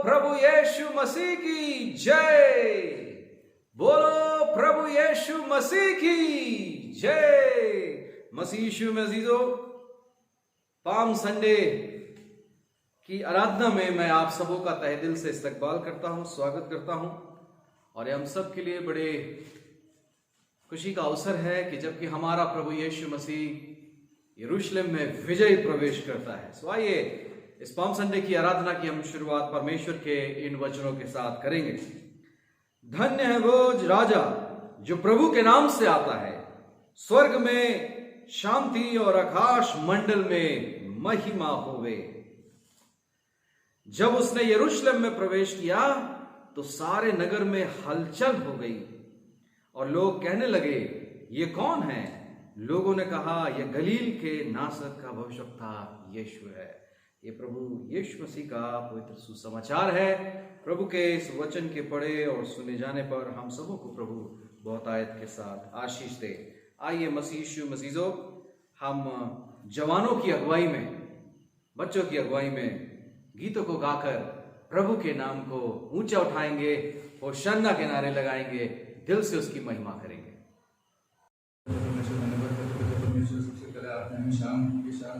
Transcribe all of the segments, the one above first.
प्रभु यीशु मसीह की जय। बोलो प्रभु यीशु मसीह की जय। मसीह यीशु में अजीजों, पाम संडे की आराधना में मैं आप सबों का तहे दिल से इस्तकबाल करता हूं, स्वागत करता हूं। और ये हम सब के लिए बड़े खुशी का अवसर है कि जबकि हमारा प्रभु यीशु मसीह यरूशलेम में विजय प्रवेश करता है। सो आइए इस पाम संडे की आराधना की हम शुरुआत परमेश्वर के इन वचनों के साथ करेंगे। धन्य है वो राजा जो प्रभु के नाम से आता है, स्वर्ग में शांति और आकाश मंडल में महिमा होवे। जब उसने यरूशलेम में प्रवेश किया तो सारे नगर में हलचल हो गई और लोग कहने लगे, ये कौन है? लोगों ने कहा, यह गलील के नासरत का भविष्यवक्ता यीशु है। ये प्रभु यीशु मसीह का पवित्र सुसमाचार है। प्रभु के इस वचन के पढ़े और सुने जाने पर हम सबों को प्रभु बहुतायत के साथ आशीष दे। आइए मसीह यीशु मसीजों, हम जवानों की अगुवाई में, बच्चों की अगुवाई में गीतों को गाकर प्रभु के नाम को ऊंचा उठाएंगे, होशाना के नारे लगाएंगे, दिल से उसकी महिमा करेंगे। आपने हमें शाम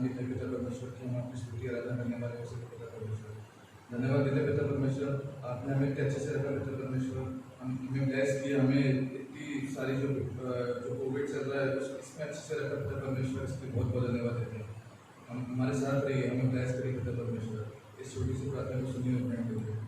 की पिता परमेश्वर की हम आपकी स्तुति आराधना करने वाले हो सकते पिता परमेश्वर। धन्यवाद देते पिता परमेश्वर, आपने हमें इतने अच्छे से रखा पिता परमेश्वर। हमें ब्लेस किया, हमें इतनी सारी जो कोविड चल रहा है इसमें अच्छे से रखा पिता परमेश्वर, इसके बहुत बहुत धन्यवाद देते हैं। हम हमारे साथ रहिए, हमें ब्लेस करिए पिता परमेश्वर। इस छोटी सी प्रार्थना को सुनिए और ग्रहण करिए।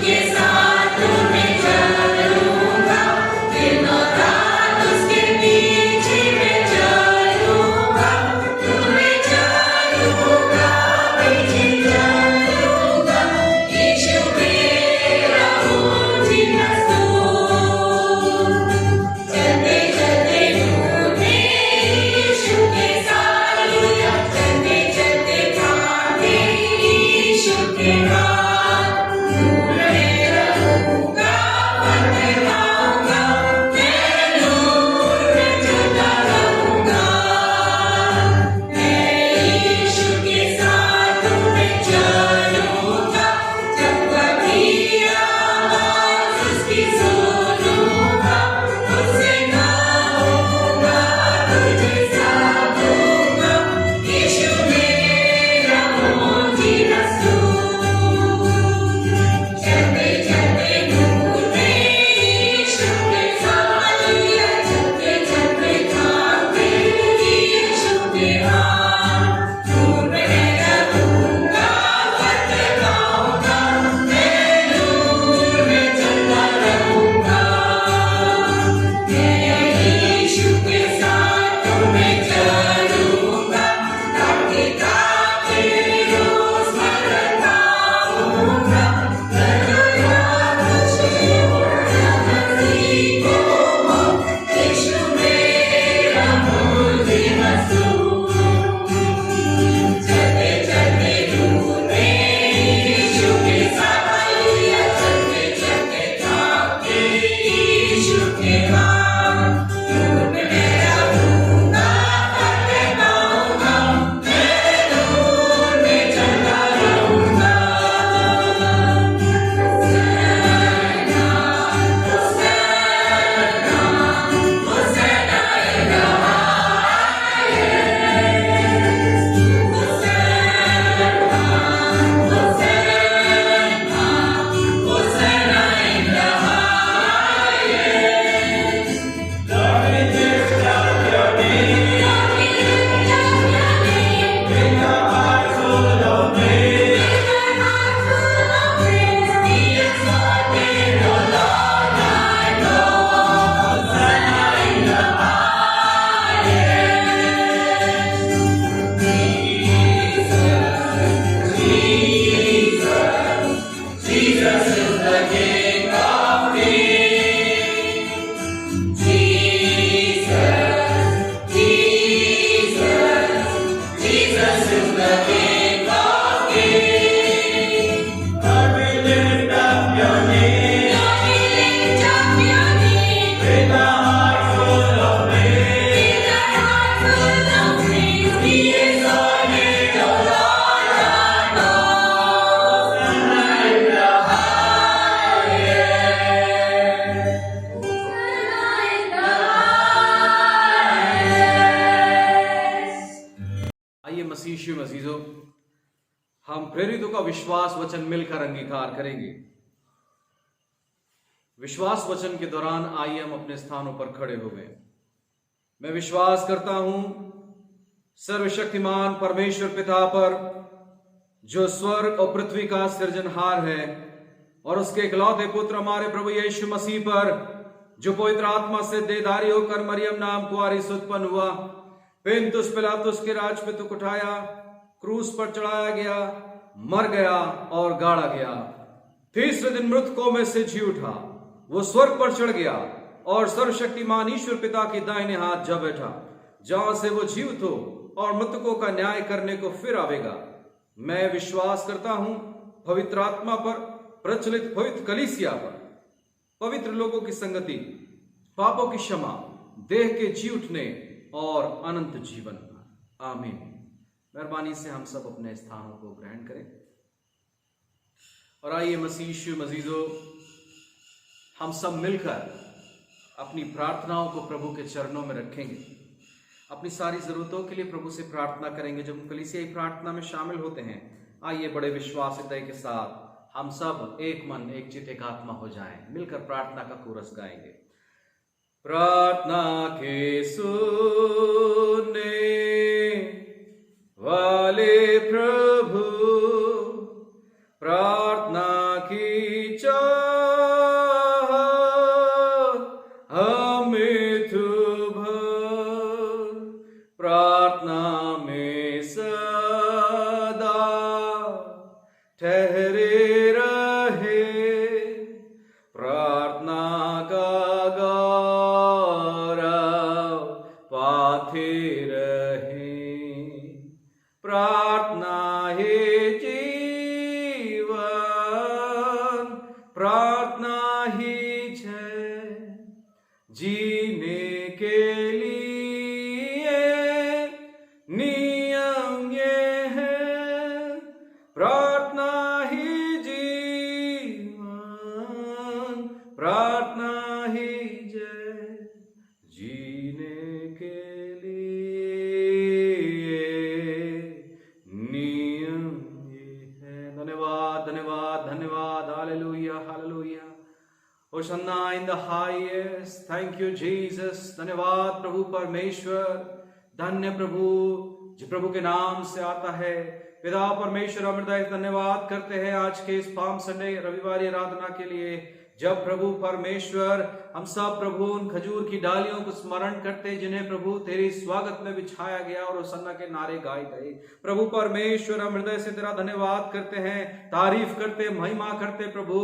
Yeah. आइए मसीह अजीजों, हम प्रेरितों का विश्वास वचन मिलकर अंगीकार करेंगे। विश्वास वचन के दौरान आइए हम अपने स्थानों पर खड़े हो गए। मैं विश्वास करता हूं सर्वशक्तिमान परमेश्वर पिता पर, जो स्वर्ग और पृथ्वी का सृजनहार है, और उसके इकलौते पुत्र हमारे प्रभु यीशु मसीह पर, जो पवित्र आत्मा से देहधारी होकर मरियम नाम कुआरी से उत्पन्न हुआ, पिलातुस पिलातुस के राज पे तुक उठाया, क्रूस पर चढ़ाया गया, मर गया और गाड़ा गया, तीसरे दिन मृतकों में से जी उठा, वो स्वर्ग पर चढ़ गया और सर्वशक्तिमान ईश्वर पिता की दाहिने हाथ जा बैठा, जहां से वो जीवित हो और मृतकों का न्याय करने को फिर आवेगा। मैं विश्वास करता हूं पवित्र आत्मा पर, प्रचलित पवित्र कलीसिया पर, पवित्र लोगों की संगति, पापों की क्षमा, देह के जी उठने और अनंत जीवन पर। आमीन। मेहरबानी से हम सब अपने स्थानों को ग्रहण करें और आइए मसीह मजीदों, हम सब मिलकर अपनी प्रार्थनाओं को प्रभु के चरणों में रखेंगे। अपनी सारी जरूरतों के लिए प्रभु से प्रार्थना करेंगे। जब हम कलीसियाई प्रार्थना में शामिल होते हैं, आइए बड़े विश्वास हृदय के साथ हम सब एक मन एक चित एक आत्मा हो जाएं, मिलकर प्रार्थना का कोरस गाएंगे। प्रार्थना के सुनने वाले प्रभु, प्रार्थना की चाह हमें तू भर, प्रार्थना में सदा ठहरे रहे, प्रार्थना का गौरव पाते रहे, प्रार्थना है जीवन, प्रार्थना ही जय, जीने के लिए नियम ये है, प्रार्थना ही जीवन, प्रार्थना ही जय, जीने के लिए नियम ये है। धन्यवाद धन्यवाद धन्यवाद। Hallelujah hallelujah. Hosanna in the highest. Thank you Jesus. धन्यवाद प्रभु परमेश्वर। धन्य प्रभु जो प्रभु के नाम से आता है। पिता परमेश्वर हम हृदय धन्यवाद करते हैं आज के इस पाम संडे रविवार आराधना के लिए, जब प्रभु परमेश्वर हम सब प्रभु उन खजूर की डालियों को स्मरण करते जिन्हें प्रभु तेरे स्वागत में बिछाया गया और होशाना के नारे गाए गए। प्रभु परमेश्वर हम हृदय से तेरा धन्यवाद करते हैं, तारीफ करते, महिमा करते प्रभु।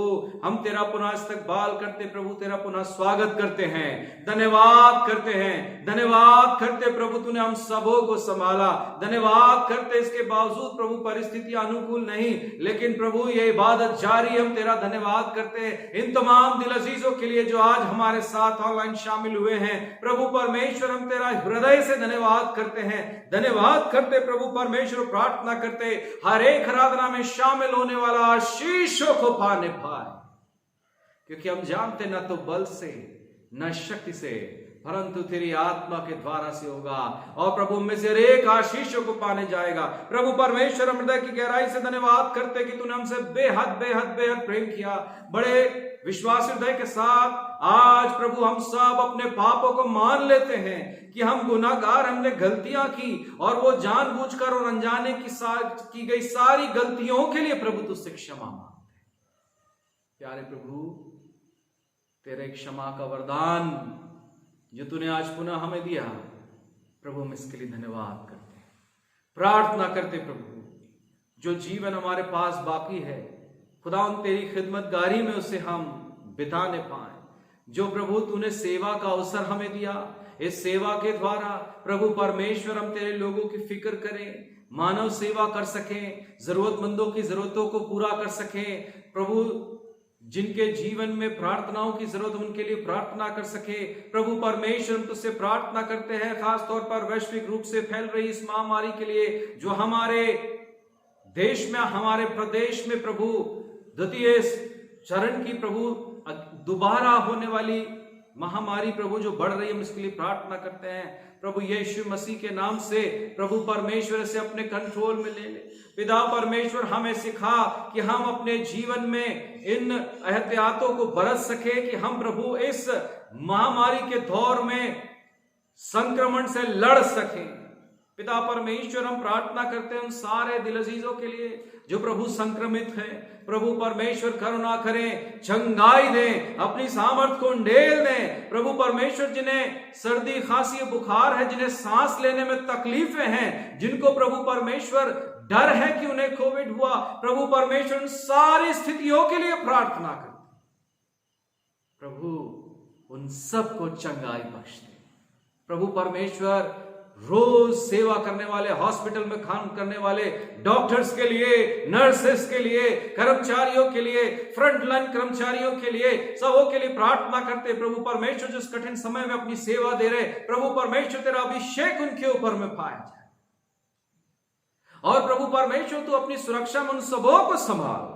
हम तेरा पुनः इस्तकबाल करते प्रभु, तेरा पुनः स्वागत करते हैं, धन्यवाद करते हैं, धन्यवाद करते प्रभु तूने हम सबों को संभाला। धन्यवाद करते इसके बावजूद प्रभु परिस्थितियां अनुकूल नहीं, लेकिन प्रभु ये इबादत जारी, हम तेरा धन्यवाद करते इन तमाम दिल अजीजों के लिए जो आज हमारे साथ ऑनलाइन शामिल हुए हैं। प्रभु परमेश्वर हम तेरा हृदय से धन्यवाद करते हैं, धन्यवाद करते प्रभु परमेश्वर। प्रार्थना करते हर एक आराधना में शामिल होने वाला आशीषों को पाने पाए, क्योंकि हम जानते न तो बल से न शक्ति से, परंतु तेरी आत्मा के द्वारा से होगा। और प्रभु में से एक आशीषों को पाने जाएगा। प्रभु परमेश्वर हम हृदय की गहराई से धन्यवाद करते कि तूने हमसे बेहद बेहद बेहद प्रेम किया। बड़े विश्वास हृदय के साथ आज प्रभु हम सब अपने पापों को मान लेते हैं कि हम गुनाहगार, हमने गलतियां की और वो जानबूझकर और अनजाने की गई सारी गलतियों के लिए प्रभु तुझसे क्षमा मांगते हैं। प्यारे प्रभु, तेरे क्षमा का वरदान जो तूने आज पुनः हमें दिया, प्रभु हम इसके लिए धन्यवाद करते हैं, प्रार्थना करते प्रभु जो जीवन हमारे पास बाकी है खुदा उन तेरी खिदमतगारी में उसे हम बिताने पाए। जो प्रभु तूने सेवा का अवसर हमें दिया, इस सेवा के द्वारा प्रभु परमेश्वर हम तेरे लोगों की फिक्र करें, मानव सेवा कर सकें, जरूरतमंदों की जरूरतों को पूरा कर सकें। प्रभु जिनके जीवन में प्रार्थनाओं की जरूरत उनके लिए प्रार्थना कर सके। प्रभु परमेश्वर हम तुझसे प्रार्थना करते हैं खास तौर पर वैश्विक रूप से फैल रही इस महामारी के लिए, जो हमारे देश में, हमारे प्रदेश में प्रभु द्वितीय चरण की प्रभु दोबारा होने वाली महामारी प्रभु जो बढ़ रही है, हम इसके लिए प्रार्थना करते हैं। प्रभु यीशु मसीह के नाम से प्रभु परमेश्वर से अपने कंट्रोल में ले ले। पिता परमेश्वर, हमें सिखा कि हम अपने जीवन में इन एहतियातों को बरत सके कि हम प्रभु इस महामारी के दौर में संक्रमण से लड़ सके। पिता परमेश्वर, हम प्रार्थना करते हैं उन सारे दिल अजीजों के लिए जो प्रभु संक्रमित है। प्रभु परमेश्वर करुणा करें, चंगाई दें, अपनी सामर्थ को उंडेल दें। प्रभु परमेश्वर, जिन्हें सर्दी खांसी बुखार है, जिन्हें सांस लेने में तकलीफें हैं, जिनको प्रभु परमेश्वर डर है कि उन्हें कोविड हुआ, प्रभु परमेश्वर उन सारी स्थितियों के लिए प्रार्थना करते। प्रभु उन सबको चंगाई बख्श दे। प्रभु परमेश्वर, रोज सेवा करने वाले, हॉस्पिटल में काम करने वाले डॉक्टर्स के लिए, नर्सेस के लिए, कर्मचारियों के लिए, फ्रंट लाइन कर्मचारियों के लिए, सबों के लिए प्रार्थना करते। प्रभु परमेश्वर, जिस कठिन समय में अपनी सेवा दे रहे, प्रभु परमेश्वर तेरा अभिषेक उनके ऊपर में पाया जाए। और प्रभु परमेश्वर, तू अपनी सुरक्षा में उन सबों को संभाल,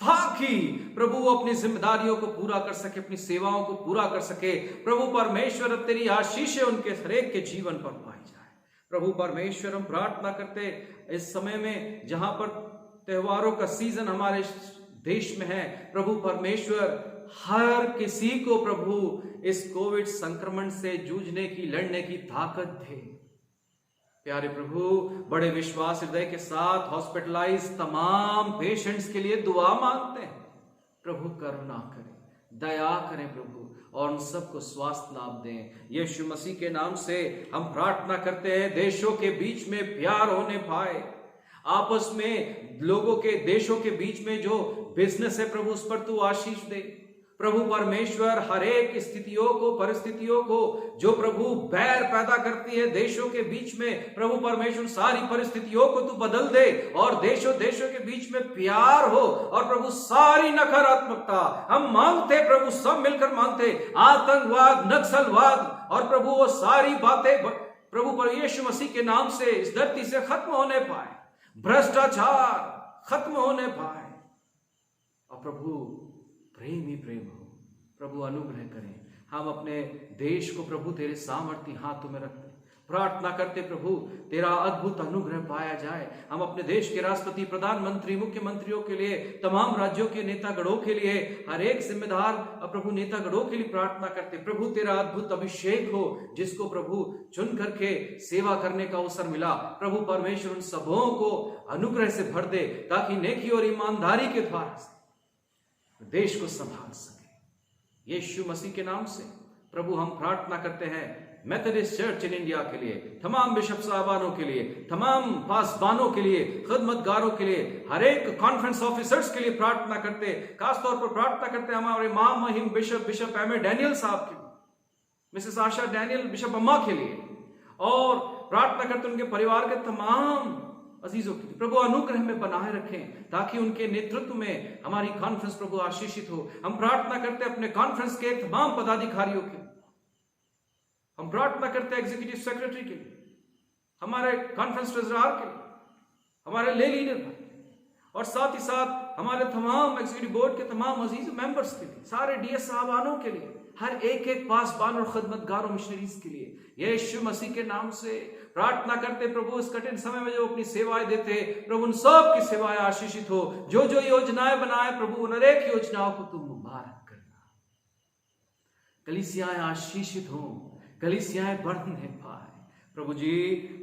ताकि प्रभु वो अपनी जिम्मेदारियों को पूरा कर सके, अपनी सेवाओं को पूरा कर सके। प्रभु परमेश्वर, तेरी आशीषें उनके हरेक के जीवन पर पाई जाए। प्रभु परमेश्वर, हम प्रार्थना करते इस समय में जहां पर त्योहारों का सीजन हमारे देश में है, प्रभु परमेश्वर हर किसी को प्रभु इस कोविड संक्रमण से जूझने की, लड़ने की ताकत दे। प्यारे प्रभु, बड़े विश्वास हृदय के साथ हॉस्पिटलाइज तमाम पेशेंट्स के लिए दुआ मांगते हैं। प्रभु करुणा करें, दया करें प्रभु, और उन सबको स्वास्थ्य लाभ दें। यीशु मसीह के नाम से हम प्रार्थना करते हैं, देशों के बीच में प्यार होने पाए, आपस में लोगों के, देशों के बीच में जो बिजनेस है प्रभु, उस पर तू आशीष दे। प्रभु परमेश्वर, हर एक स्थितियों को, परिस्थितियों को जो प्रभु बैर पैदा करती है देशों के बीच में, प्रभु परमेश्वर सारी परिस्थितियों को तू बदल दे और देशों के बीच में प्यार हो। और प्रभु सारी नकारात्मकता हम मांगते, प्रभु सब मिलकर मांगते, आतंकवाद, नक्सलवाद और प्रभु वो सारी बातें प्रभु पर यीशु मसीह के नाम से इस धरती से खत्म होने पाए, भ्रष्टाचार खत्म होने पाए, और प्रभु प्रेम ही प्रेम हो। प्रभु अनुग्रह करें। हम अपने देश को प्रभु तेरे सामर्थी हाथों में रखते, प्रार्थना करते प्रभु तेरा अद्भुत अनुग्रह पाया जाए। हम अपने देश के राष्ट्रपति, प्रधानमंत्री, मुख्यमंत्रियों के लिए, तमाम राज्यों के नेतागणों के लिए, हर एक जिम्मेदार प्रभु नेतागणों के लिए प्रार्थना करते। प्रभु तेरा अद्भुत अभिषेक हो, जिसको प्रभु चुन करके सेवा करने का अवसर मिला, प्रभु परमेश्वर उन सबों को अनुग्रह से भर दे, ताकि नेकी और ईमानदारी के द्वारा से देश को संभाल सके। यीशु मसीह के नाम से प्रभु हम प्रार्थना करते हैं मेथोडिस्ट चर्च इन इंडिया के लिए, तमाम बिशप साहबानों के लिए, तमाम पासबानों के लिए, खिदमतगारों के लिए, हर एक कॉन्फ्रेंस ऑफिसर्स के लिए प्रार्थना करते। खासतौर पर प्रार्थना करते हैं हमारे महामहिम बिशप एम ए डैनियल साहब के लिए, मिसेस आशा डैनियल बिशप अम्मा के लिए, और प्रार्थना करते उनके परिवार के तमाम अजीजों की प्रभु अनुग्रह में बनाए रखें, ताकि उनके नेतृत्व में हमारी कॉन्फ्रेंस प्रभु आशीषित हो। हम प्रार्थना करते अपने कॉन्फ्रेंस के तमाम पदाधिकारियों के, हम प्रार्थना करते एग्जीक्यूटिव सेक्रेटरी के लिए, हमारे कॉन्फ्रेंस ट्रेजरर के लिए, हमारे ले लीडर के, और साथ ही साथ हमारे तमाम एग्जीक्यूटिव बोर्ड के तमाम अजीज मेंबर्स के लिए, सारे डीएस साहबानों के लिए, हर एक पासबान और खिदमतगारों मिशनरीज के लिए यीशु मसीह के नाम से प्रार्थना करते। प्रभु इस कठिन समय में जो अपनी सेवाएं देते, प्रभु उन सब की सेवाएं आशीषित हो। जो जो योजनाएं बनाए प्रभु, उन एक योजनाओं को तुम मुबारक करना। कलीसियाएं आशीषित हो, कलीसियाएं बढ़ने पाए। प्रभु जी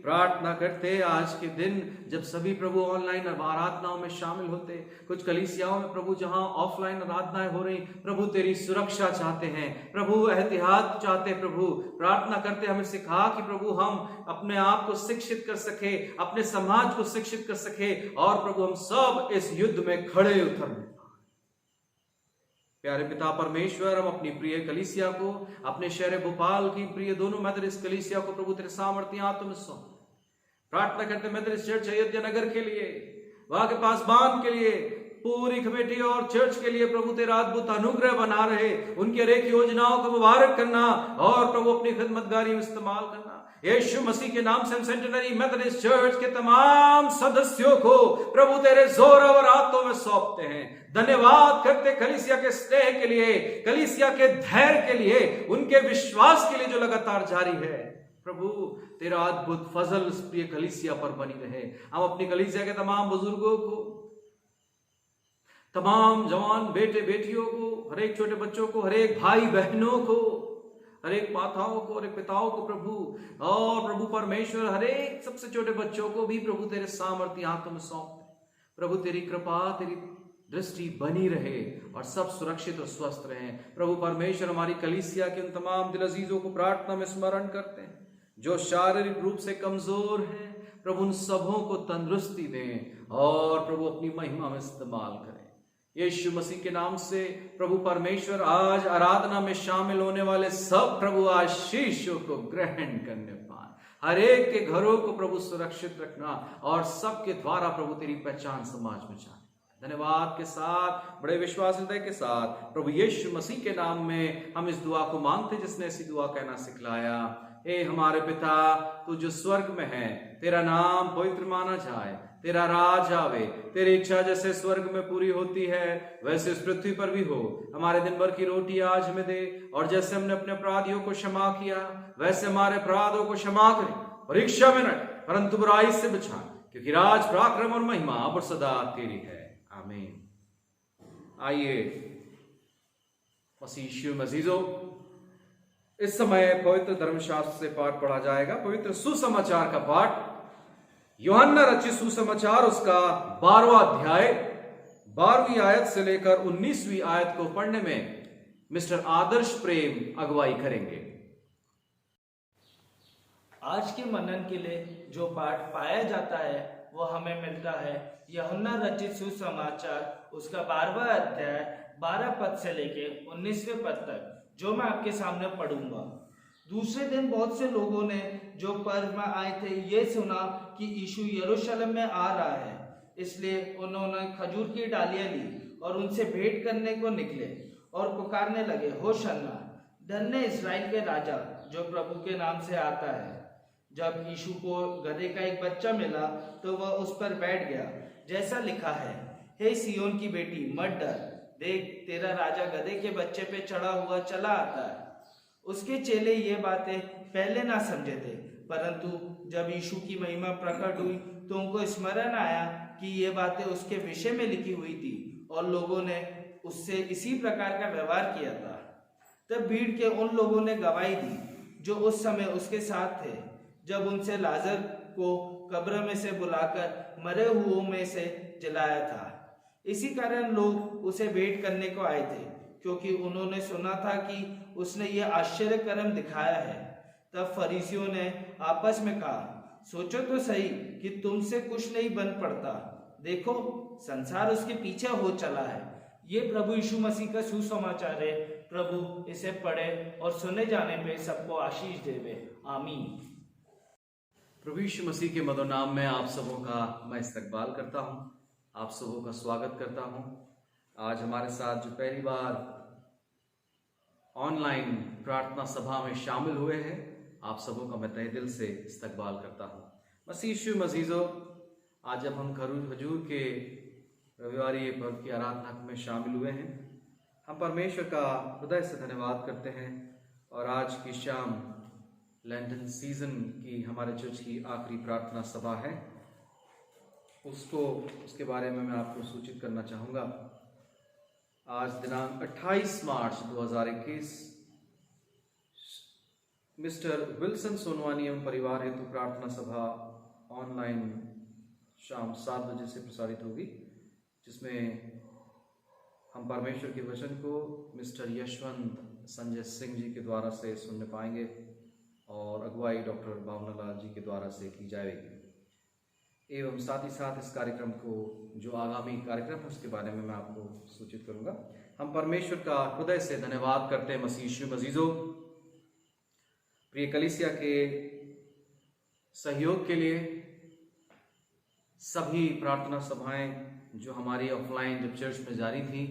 प्रार्थना करते आज के दिन जब सभी प्रभु ऑनलाइन आराधनाओं में शामिल होते, कुछ कलीसियाओं में प्रभु जहां ऑफलाइन आराधनाएं हो रही, प्रभु तेरी सुरक्षा चाहते हैं, प्रभु एहतियात चाहते। प्रभु प्रार्थना करते हमें सिखा कि प्रभु हम अपने आप को शिक्षित कर सके, अपने समाज को शिक्षित कर सके, और प्रभु हम सब इस युद्ध में खड़े उतरने। प्यारे पिता परमेश्वर, हम अपनी प्रिय कलीसिया को, अपने शहर भोपाल की प्रिय दोनों मेथोडिस्ट कलीसिया को प्रभु तेरे सामर्थ्य हाथों में सौंप प्रार्थना करते मेथोडिस्ट चर्च अयोध्या नगर के लिए, वहां के पासबान के लिए, पूरी कमेटी और चर्च के लिए प्रभु तेरा अद्भुत अनुग्रह बना रहे, उनकी हर एक योजनाओं को मुबारक करना और प्रभु अपनी खिदमतगारी में इस्तेमाल करना। यीशु मसीह के नाम से हम सेंटेनरी मेथोडिस्ट चर्च के तमाम सदस्यों को प्रभु तेरे जोर और हाथों में सौंपते हैं। धन्यवाद करते कलीसिया के स्नेह के लिए, कलीसिया के धैर्य के लिए, उनके विश्वास के लिए जो लगातार जारी है। प्रभु तेरा अद्भुत फजल उस प्रिय कलीसिया पर बनी रहे। हम अपनी कलीसिया के तमाम बुजुर्गों को, तमाम जवान बेटे बेटियों को, हर एक छोटे बच्चों को, हर एक भाई बहनों को, हर एक माताओं को और एक पिताओं को प्रभु, और प्रभु परमेश्वर हर एक सबसे छोटे बच्चों को भी प्रभु तेरे सामर्थ्य हाथों में सौंपते। प्रभु तेरी कृपा, तेरी दृष्टि बनी रहे और सब सुरक्षित और स्वस्थ रहे। प्रभु परमेश्वर हमारी कलीसिया के उन तमाम दिल अजीजों को प्रार्थना में स्मरण करते हैं जो शारीरिक रूप से कमजोर हैं। प्रभु उन सबों को तंदुरुस्ती दें और प्रभु अपनी महिमा में इस्तेमाल करें। यीशु मसीह के नाम से प्रभु परमेश्वर आज आराधना में शामिल होने वाले सब प्रभु आशीषों को ग्रहण करने पाए। हर एक के घरों को प्रभु सुरक्षित रखना और सबके द्वारा प्रभु तेरी पहचान समाज में जाए। धन्यवाद के साथ, बड़े विश्वास हृदय के साथ प्रभु यीशु मसीह के नाम में हम इस दुआ को मांगते जिसने ऐसी दुआ कहना सिखलाया। हे हमारे पिता, तू जो स्वर्ग में है, तेरा नाम पवित्र माना जाए, तेरा राज आवे, तेरी इच्छा जैसे स्वर्ग में पूरी होती है वैसे इस पृथ्वी पर भी हो। हमारे दिन भर की रोटी आज हमें दे, और जैसे हमने अपने अपराधियों को क्षमा किया वैसे हमारे अपराधों को क्षमा करें। परीक्षा में न परंतु बुराई से बचा, क्योंकि राज, पराक्रम और महिमा अब और सदा तेरी है। आमीन। आइए मसीह यीशु में अजीजों, इस समय पवित्र धर्मशास्त्र से पाठ पढ़ा जाएगा। पवित्र सुसमाचार का पाठ, यूहन्ना रचित सुसमाचार, उसका 12वां अध्याय 12वीं आयत से लेकर 19वीं आयत को पढ़ने में मिस्टर आदर्श प्रेम अगुवाई करेंगे। आज के मनन के लिए जो पाठ पाया जाता है वो हमें मिलता है यूहन्ना रचित सुसमाचार, उसका 12वां अध्याय 12 पद से लेके 19वें पद तक, जो मैं आपके सामने पढ़ूंगा। दूसरे दिन बहुत से लोगों ने जो पर्व में आए थे ये सुना कि यीशु यरूशलेम में आ रहा है, इसलिए उन्होंने खजूर की डालियां ली और उनसे भेंट करने को निकले और पुकारने लगे, होशन्ना, धन्य इस्राएल के राजा जो प्रभु के नाम से आता है। जब यीशु को गधे का एक बच्चा मिला तो वह उस पर बैठ गया, जैसा लिखा है, हे सियोन की बेटी मत डर, देख तेरा राजा गधे के बच्चे पे चढ़ा हुआ चला आता है। उसके चेले ये बातें पहले ना समझे थे, परंतु जब यीशु की महिमा प्रकट हुई तो उनको स्मरण आया कि ये बातें उसके विषय में लिखी हुई थी और लोगों ने उससे इसी प्रकार का व्यवहार किया था। तब भीड़ के उन लोगों ने गवाही दी जो उस समय उसके साथ थे, जब उनसे लाजर को कब्र में से बुलाकर मरे हुओं में से जलाया था। इसी कारण लोग उसे भेंट करने को आए थे, क्योंकि उन्होंने सुना था कि उसने ये आश्चर्य कर्म दिखाया है। तब फरीसियों ने आपस में कहा, सोचो तो सही कि तुमसे कुछ नहीं बन पड़ता, देखो संसार उसके पीछे हो चला है। ये प्रभु यीशु मसीह का सुसमाचार है। प्रभु इसे पढ़े और सुने जाने पे सबको आशीष देवे। आमीन। प्रभु यीशु मसीह के मधुर नाम में आप सबों का मैं इस्तकबाल करता हूं, आप सबों का स्वागत करता हूं। आज हमारे साथ जो पहली बार ऑनलाइन प्रार्थना सभा में शामिल हुए हैं, आप सबों का मैं तहे दिल से इस्तकबाल करता हूं। मसीह यीशु मजीजों, आज जब हम खजूर के रविवारी पर्व की आराधना में शामिल हुए हैं, हम परमेश्वर का हृदय से धन्यवाद करते हैं। और आज की शाम लैंटन सीजन की हमारे चर्च की आखिरी प्रार्थना सभा है, उसके बारे में मैं आपको सूचित करना चाहूँगा। आज दिनांक 28 मार्च 2021 मिस्टर विल्सन सोनवानी एवं परिवार हेतु प्रार्थना सभा ऑनलाइन शाम 7 बजे से प्रसारित होगी, जिसमें हम परमेश्वर के वचन को मिस्टर यशवंत संजय सिंह जी के द्वारा से सुनने पाएंगे और अगुवाई डॉक्टर भावनालाल जी के द्वारा से की जाएगी। एवं साथ ही साथ इस कार्यक्रम को जो आगामी कार्यक्रम है उसके बारे में मैं आपको सूचित करूंगा। हम परमेश्वर का हृदय से धन्यवाद करते हैं मसीह यीशु मजीजों, प्रिय कलीसिया के सहयोग के लिए। सभी प्रार्थना सभाएं जो हमारी ऑफलाइन जब चर्च में जारी थी,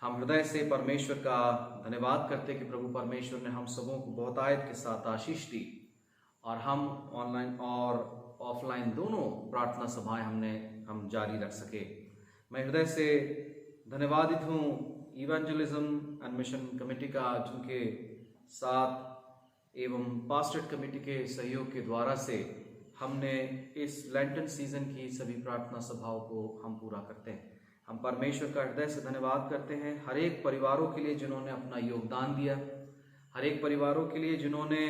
हम हृदय से परमेश्वर का धन्यवाद करते कि प्रभु परमेश्वर ने हम सबों को बहुतायत के साथ आशीष दी और हम ऑनलाइन और ऑफलाइन दोनों प्रार्थना सभाएं हम जारी रख सके। मैं हृदय से धन्यवादित हूँ इवेंजलिज्म एंड मिशन कमेटी का, जिनके साथ एवं पास्टरेट कमेटी के सहयोग के द्वारा से हमने इस लेंटन सीजन की सभी प्रार्थना सभाओं को हम पूरा करते हैं। हम परमेश्वर का हृदय से धन्यवाद करते हैं हर एक परिवारों के लिए जिन्होंने अपना योगदान दिया, हर एक परिवारों के लिए जिन्होंने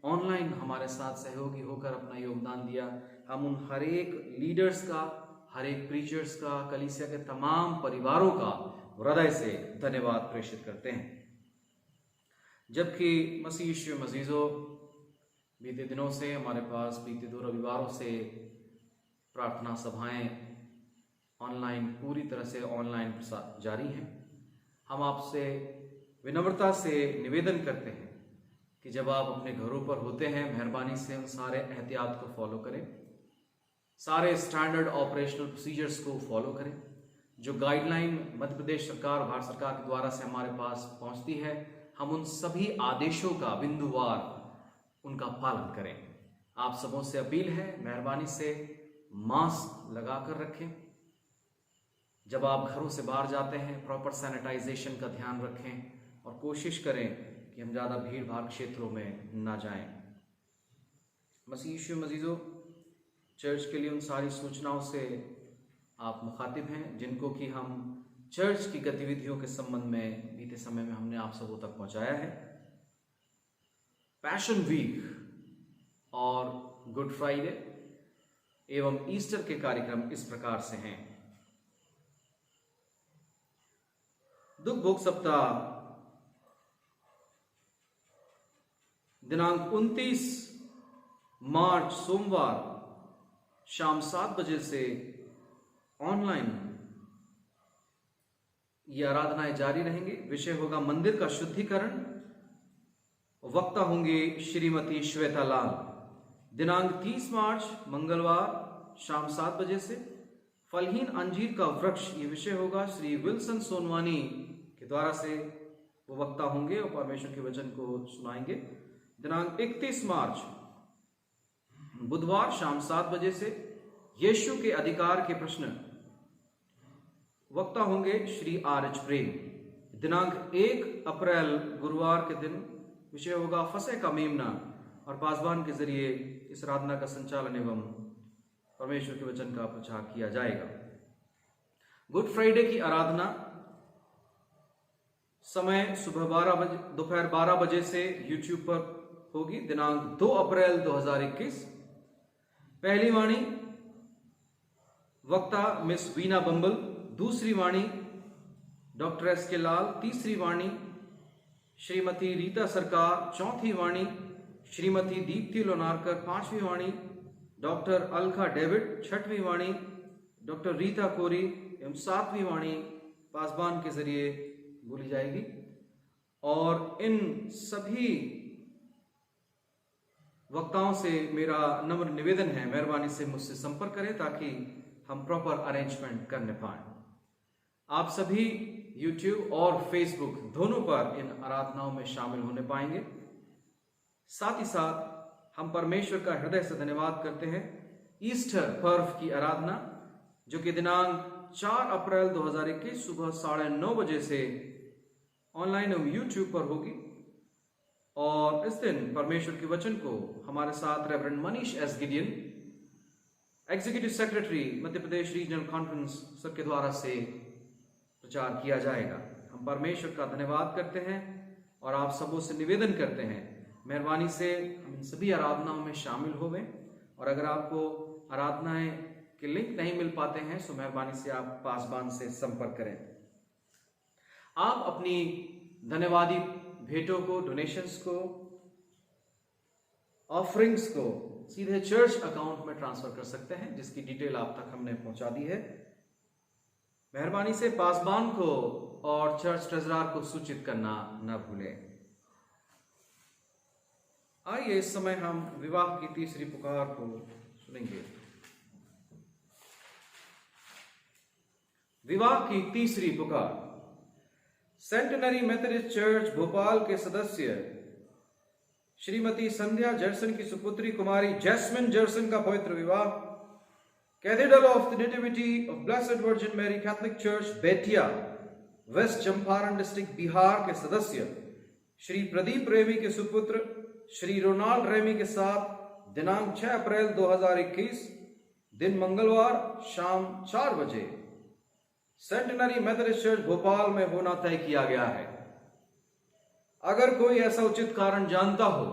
ऑनलाइन हमारे साथ सहयोगी होकर अपना योगदान दिया। हम उन हर एक लीडर्स का, हर एक प्रीचर्स का, कलीसिया के तमाम परिवारों का हृदय से धन्यवाद प्रेषित करते हैं। जबकि मसीह यीशु मजीजो, बीते दिनों से हमारे पास बीते 2 रविवारों से प्रार्थना सभाएं ऑनलाइन, पूरी तरह से ऑनलाइन जारी हैं। हम आपसे विनम्रता से निवेदन करते हैं कि जब आप अपने घरों पर होते हैं, मेहरबानी से उन सारे एहतियात को फॉलो करें, सारे स्टैंडर्ड ऑपरेशनल प्रोसीजर्स को फॉलो करें। जो गाइडलाइन मध्य प्रदेश सरकार और भारत सरकार के द्वारा से हमारे पास पहुंचती है, हम उन सभी आदेशों का बिंदुवार उनका पालन करें। आप सबों से अपील है, मेहरबानी से मास्क लगाकर रखें। जब आप घरों से बाहर जाते हैं, प्रॉपर सैनिटाइजेशन का ध्यान रखें और कोशिश करें कि हम ज़्यादा भीड़ भाड़ क्षेत्रों में ना जाएं। मसीह यीशु मजीजो, चर्च के लिए उन सारी सूचनाओं से आप मुखातिब हैं जिनको कि हम चर्च की गतिविधियों के संबंध में बीते समय में हमने आप सबों तक पहुंचाया है। पैशन वीक और गुड फ्राइडे एवं ईस्टर के कार्यक्रम इस प्रकार से हैं। दुख भोग सप्ताह दिनांक 29 मार्च सोमवार शाम 7 बजे से ऑनलाइन ये आराधनाएं जारी रहेंगी। विषय होगा मंदिर का शुद्धिकरण। वक्ता होंगे श्रीमती श्वेता लाल। दिनांक 30 मार्च मंगलवार शाम 7 बजे से फलहीन अंजीर का वृक्ष, ये विषय होगा श्री विल्सन सोनवानी के द्वारा से वो वक्ता होंगे और परमेश्वर के वचन को सुनाएंगे। दिनांक 31 मार्च बुधवार शाम 7 बजे से यीशु के अधिकार के प्रश्न, वक्ता होंगे श्री आर.एच. प्रेम। दिनांक 1 अप्रैल गुरुवार के दिन विषय होगा फसह का मेमना और पासबान के जरिए इस आराधना का संचालन एवं परमेश्वर के वचन का प्रचार किया जाएगा। गुड फ्राइडे की आराधना समय सुबह 12 बजे, दोपहर 12 बजे से यूट्यूब पर होगी। दिनांक 2 अप्रैल 2021। पहली वाणी वक्ता मिस वीना बंबल, दूसरी वाणी डॉक्टर एस.के. लाल, तीसरी वाणी श्रीमती रीता सरकार, चौथी वाणी श्रीमती दीप्ति लोनारकर, पांचवी वाणी डॉक्टर अलका डेविड, छठवीं वाणी डॉक्टर रीता कोरी एवं 7वीं वाणी पासबान के जरिए बोली जाएगी। और इन सभी वक्ताओं से मेरा नम्र निवेदन है, मेहरबानी से मुझसे संपर्क करें ताकि हम प्रॉपर अरेंजमेंट करने पाएं। आप सभी YouTube और Facebook दोनों पर इन आराधनाओं में शामिल होने पाएंगे। साथ ही साथ हम परमेश्वर का हृदय से धन्यवाद करते हैं ईस्टर पर्व की आराधना, जो कि दिनांक 4 अप्रैल 2021 सुबह 9:30 बजे से ऑनलाइन एवं YouTube पर होगी। और इस दिन परमेश्वर के वचन को हमारे साथ reverend Manish S Gideon, executive secretary Madhya Pradesh regional conference sir के द्वारा से प्रचार किया जाएगा। हम परमेश्वर का धन्यवाद करते हैं और आप सबों से निवेदन करते हैं, मेहरबानी से हम इन सभी आराधनाओं में शामिल होवें। और अगर आपको आराधनाएं के लिंक नहीं मिल पाते हैं तो मेहरबानी से आप पासबान से संपर्क करें। आप अपनी धन्यवादी भेंटों को, डोनेशंस को, ऑफरिंग्स को सीधे चर्च अकाउंट में ट्रांसफर कर सकते हैं, जिसकी डिटेल आप तक हमने पहुंचा दी है। मेहरबानी से पासबान को और चर्च ट्रेजरार को सूचित करना न भूलें। आइए इस समय हम विवाह की तीसरी पुकार को सुनेंगे। विवाह की तीसरी पुकार। सेंटेनरी मेथोडिस्ट चर्च भोपाल के सदस्य श्रीमती संध्या जर्सन की सुपुत्री कुमारी जैस्मिन जर्सन का पवित्र विवाह। Cathedral of the Nativity of Blessed Virgin Mary Catholic Church Bettiah, West Champaran district, Bihar के सदस्य श्री प्रदीप रेमी के सुपुत्र श्री रोनाल्ड रेमी के साथ दिनांक 6 अप्रैल 2021 दिन मंगलवार शाम 4 बजे सेंटिनरी मेथोडिस्ट चर्च भोपाल में होना तय किया गया है। अगर कोई ऐसा उचित कारण जानता हो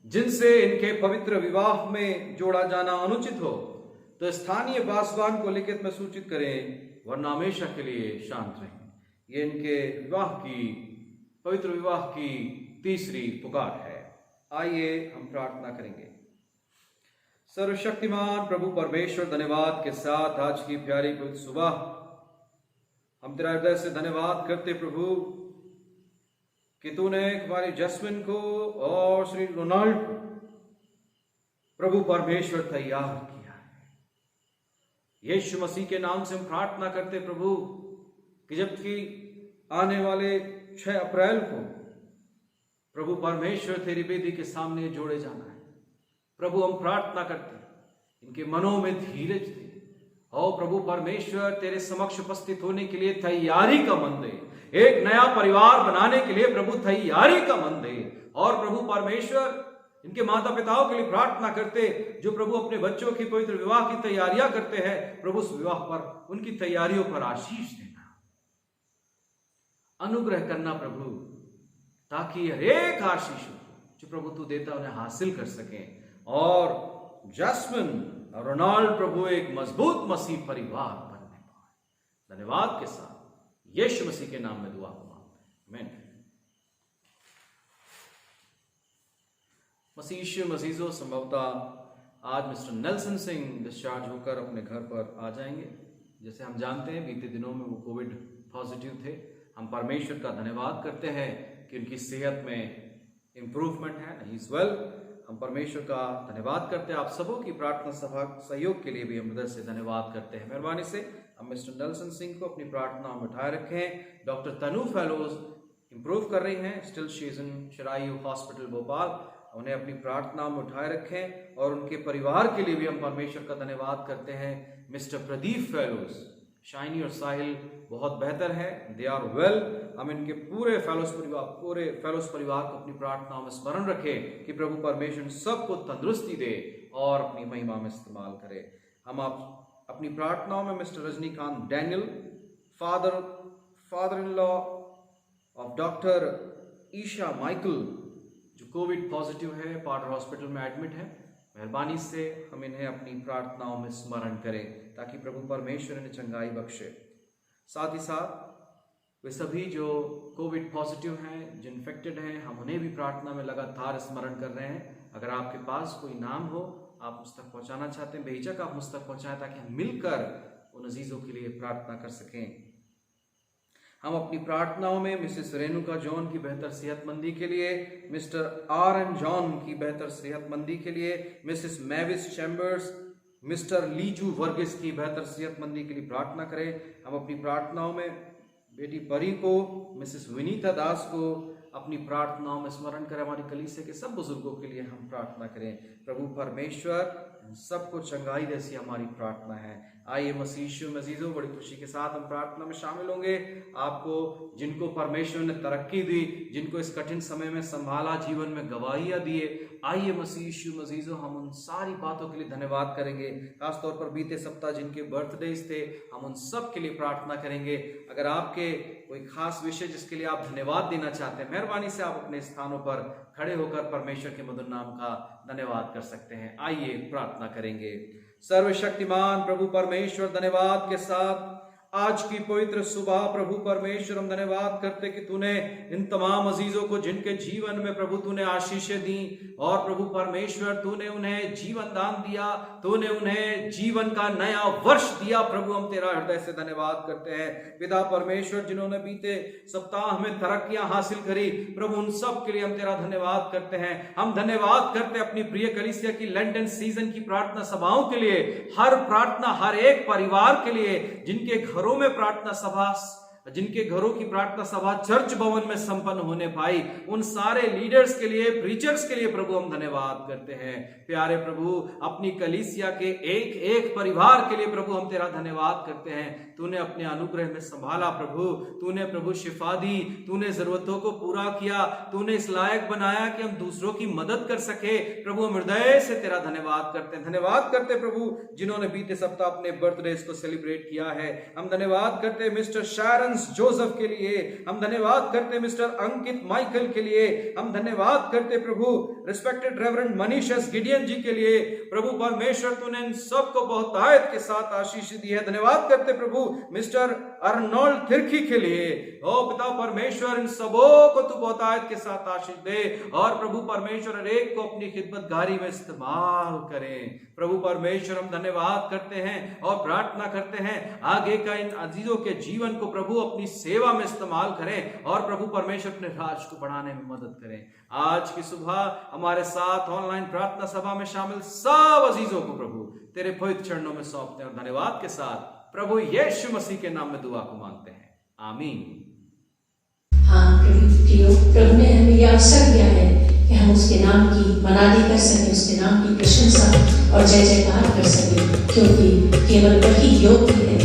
जिनसे इनके पवित्र विवाह में जोड़ा जाना अनुचित हो तो स्थानीय पासवान को लिखित में सूचित करें, वरना हमेशा के लिए शांत रहें। ये इनके पवित्र विवाह की तीसरी पुकार है। आइए हम प्रार्थना करेंगे। सर्वशक्तिमान प्रभु परमेश्वर, धन्यवाद के साथ आज की प्यारी पवित्र सुबह हम तेरा हृदय से धन्यवाद करते प्रभु कि तूने हमारी जैस्मिन को और श्री रोनाल्ड को प्रभु परमेश्वर तैयार किया है। यीशु मसीह के नाम से हम प्रार्थना करते प्रभु कि जबकि आने वाले 6 अप्रैल को प्रभु परमेश्वर तेरी वेदी के सामने जोड़े जाना है। प्रभु हम प्रार्थना करते इनके मनों में धीरज दे और प्रभु परमेश्वर तेरे समक्ष उपस्थित होने के लिए तैयारी का मन दे। एक नया परिवार बनाने के लिए प्रभु तैयारी का मन दे। और प्रभु परमेश्वर इनके माता पिताओं के लिए प्रार्थना करते जो प्रभु अपने बच्चों की पवित्र विवाह की तैयारियां करते हैं। प्रभु उस विवाह पर, उनकी तैयारियों पर आशीष देना, अनुग्रह करना प्रभु, ताकि हर एक आशीष जो प्रभु तू देता उन्हें हासिल कर सके और जैस्मिन और रोनाल्ड प्रभु एक मजबूत मसीह परिवार बनने पाए। धन्यवाद के साथ यीशु मसीह के नाम में दुआ आमीन। मसीह मसीजो संभवतः आज मिस्टर नेल्सन सिंह डिस्चार्ज होकर अपने घर पर आ जाएंगे। जैसे हम जानते हैं बीते दिनों में वो कोविड पॉजिटिव थे। हम परमेश्वर का धन्यवाद करते हैं कि उनकी सेहत में इंप्रूवमेंट है, ही इज वेल। हम परमेश्वर का धन्यवाद करते हैं। आप सबों की प्रार्थना सभा सहयोग के लिए भी हम हृदय से धन्यवाद करते हैं। मेहरबानी से हम मिस्टर नेल्सन सिंह को अपनी प्रार्थना में उठाए रखें। डॉक्टर तनु फेलोज इंप्रूव कर रही हैं, still she is in Sharayu hospital Bhopal. उन्हें अपनी प्रार्थना में उठाए रखें और उनके परिवार के लिए भी हम परमेश्वर का धन्यवाद करते हैं। मिस्टर प्रदीप फेलोज, शाइनी और साहिल बहुत बेहतर है, दे आर वेल। हम इनके पूरे फेलोज परिवार को अपनी प्रार्थनाओं में स्मरण रखें कि प्रभु परमेश्वर सबको तंदुरुस्ती दे और अपनी महिमा में इस्तेमाल करे। हम आप अपनी प्रार्थनाओं में mister Rajinikanth Daniel, father in law of doctor Isha Michael जो कोविड पॉजिटिव है, पार्टर हॉस्पिटल में एडमिट है, मेहरबानी से हम इन्हें अपनी प्रार्थनाओं में स्मरण करें ताकि प्रभु परमेश्वर इन्हें चंगाई बख्शे। साथ ही साथ वे सभी जो कोविड पॉजिटिव हैं, जो इन्फेक्टेड हैं, हम उन्हें भी प्रार्थना में लगातार स्मरण कर रहे हैं। अगर आपके पास कोई नाम हो, आप मुझ तक पहुंचाना चाहते हैं, बेहिचक आप मुझ तक पहुंचाएं ताकि हम मिलकर उन अजीजों के लिए प्रार्थना कर सकें। हम अपनी प्रार्थनाओं में मिसेस रेणुका जॉन की बेहतर सेहतमंदी के लिए, मिस्टर आर.एन. जॉन की बेहतर सेहतमंदी के लिए, Mrs Mavis Chambers, mister Liju Varghese की बेहतर सेहतमंदी के लिए प्रार्थना करें। हम अपनी प्रार्थनाओं में बेटी परी को, मिसेस विनीता दास को अपनी प्रार्थनाओं में स्मरण करें। हमारी कलीसिया के सब बुजुर्गों के लिए हम प्रार्थना करें। प्रभु परमेश्वर सबको चंगाई जैसी हमारी प्रार्थना है। आइए मसीह मजीजों, बड़ी खुशी के साथ हम प्रार्थना में शामिल होंगे। आपको जिनको परमेश्वर ने तरक्की दी, जिनको इस कठिन समय में संभाला, जीवन में गवाहियां दिए, आइए मसीह मजीजों हम उन सारी बातों के लिए धन्यवाद करेंगे। खासतौर पर बीते सप्ताह जिनके बर्थडेज थे, हम उन सब के लिए प्रार्थना करेंगे। अगर आपके कोई खास विषय जिसके लिए आप धन्यवाद देना चाहते हैं, मेहरबानी से आप अपने स्थानों पर खड़े होकर परमेश्वर के मधुर नाम का धन्यवाद कर सकते हैं। आइए प्रार्थना करेंगे। सर्वशक्तिमान प्रभु परमेश्वर, धन्यवाद के साथ आज की पवित्र सुबह प्रभु परमेश्वर हम धन्यवाद करते कि तूने इन तमाम अजीजों को जिनके जीवन में प्रभु तूने आशीषें दी और प्रभु परमेश्वर तूने उन्हें जीवन दान दिया, तूने उन्हें जीवन का नया वर्ष दिया। प्रभु हम तेरा हृदय से धन्यवाद करते हैं। पिता परमेश्वर, जिन्होंने बीते सप्ताह में तरक्कियां हासिल करी, प्रभु उन सब के लिए हम तेरा धन्यवाद करते हैं। हम धन्यवाद करते अपनी प्रिय कलीसिया की लेंटन सीजन की प्रार्थना सभाओं के लिए, हर प्रार्थना हर एक परिवार के लिए जिनके घरों में प्रार्थना सभा जिनके घरों की प्रार्थना सभा चर्च भवन में संपन्न होने पाई, उन सारे लीडर्स के लिए, प्रीचर्स के लिए प्रभु हम धन्यवाद करते हैं। प्यारे प्रभु, अपनी कलीसिया के एक एक परिवार के लिए प्रभु हम तेरा धन्यवाद करते हैं। तूने अपने अनुग्रह में संभाला प्रभु, तूने प्रभु शिफा दी, तूने जरूरतों को पूरा किया, तूने इस लायक बनाया कि हम दूसरों की मदद कर सके। प्रभु हम हृदय से तेरा धन्यवाद करते हैं। धन्यवाद करते प्रभु जिन्होंने बीते सप्ताह अपने बर्थडे को सेलिब्रेट किया है। हम धन्यवाद करते हैं मिस्टर शारन्स जोसेफ के लिए, हम धन्यवाद करते हैं मिस्टर अंकित माइकल के लिए, हम धन्यवाद करते प्रभु रिस्पेक्टेड रेवरेंड मनीषस गिडियन जी के लिए। प्रभु परमेश्वर तूने इन सबको बहुतायत के साथ आशीष दी है। धन्यवाद करते प्रभु मिस्टर अर्नोल्ड थिर्की के लिए। ओ पिता परमेश्वर, इन सबों को तू बहुतायत के साथ आशीष दे और प्रभु परमेश्वर हर एक को अपनी खिदमतगारी में इस्तेमाल करें। प्रभु परमेश्वर हम धन्यवाद करते हैं और प्रार्थना करते हैं आगे का इन अजीजों के जीवन को प्रभु अपनी सेवा में इस्तेमाल करें और प्रभु परमेश्वर अपने राज को बढ़ाने में मदद करें। आज की सुबह हमारे साथ ऑनलाइन प्रार्थना सभा में शामिल सब अजीजों को प्रभु तेरे पवित्र चरणों में सौंपते हैं और धन्यवाद के साथ प्रभु यीशु मसीह के नाम में दुआ को मांगते हैं, आमीन। हाँ प्रभु ने हमें यह अवसर दिया है कि हम उसके नाम की मनादी कर सकें, उसके नाम की प्रशंसा और जय जयकार कर सकें, क्योंकि केवल वही योग्य है,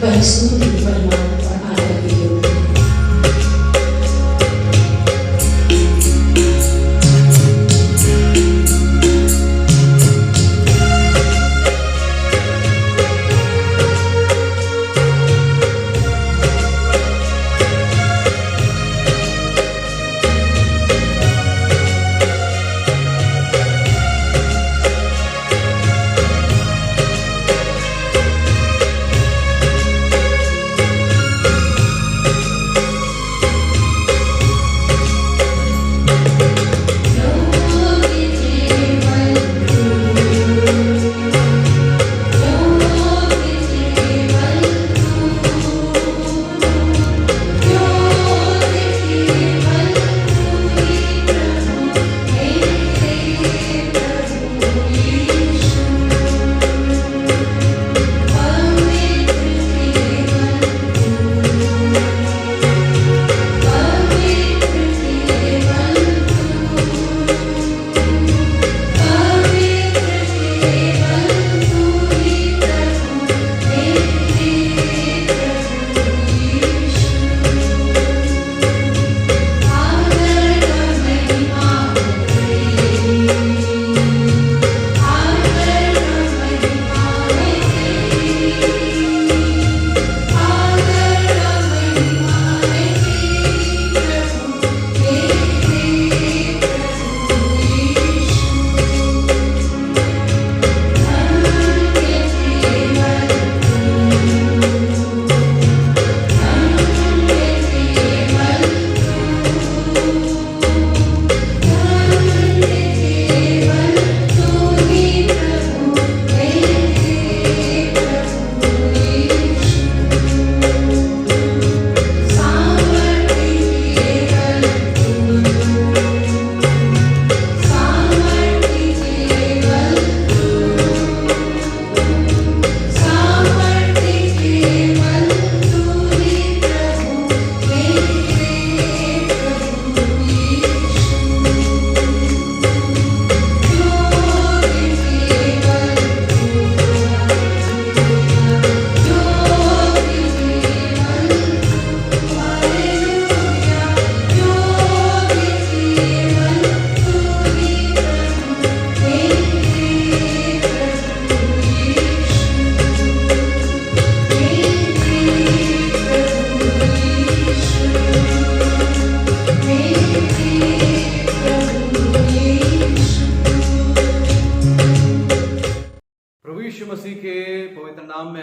वही स्तुति, महिमा और आदर के योग्य है।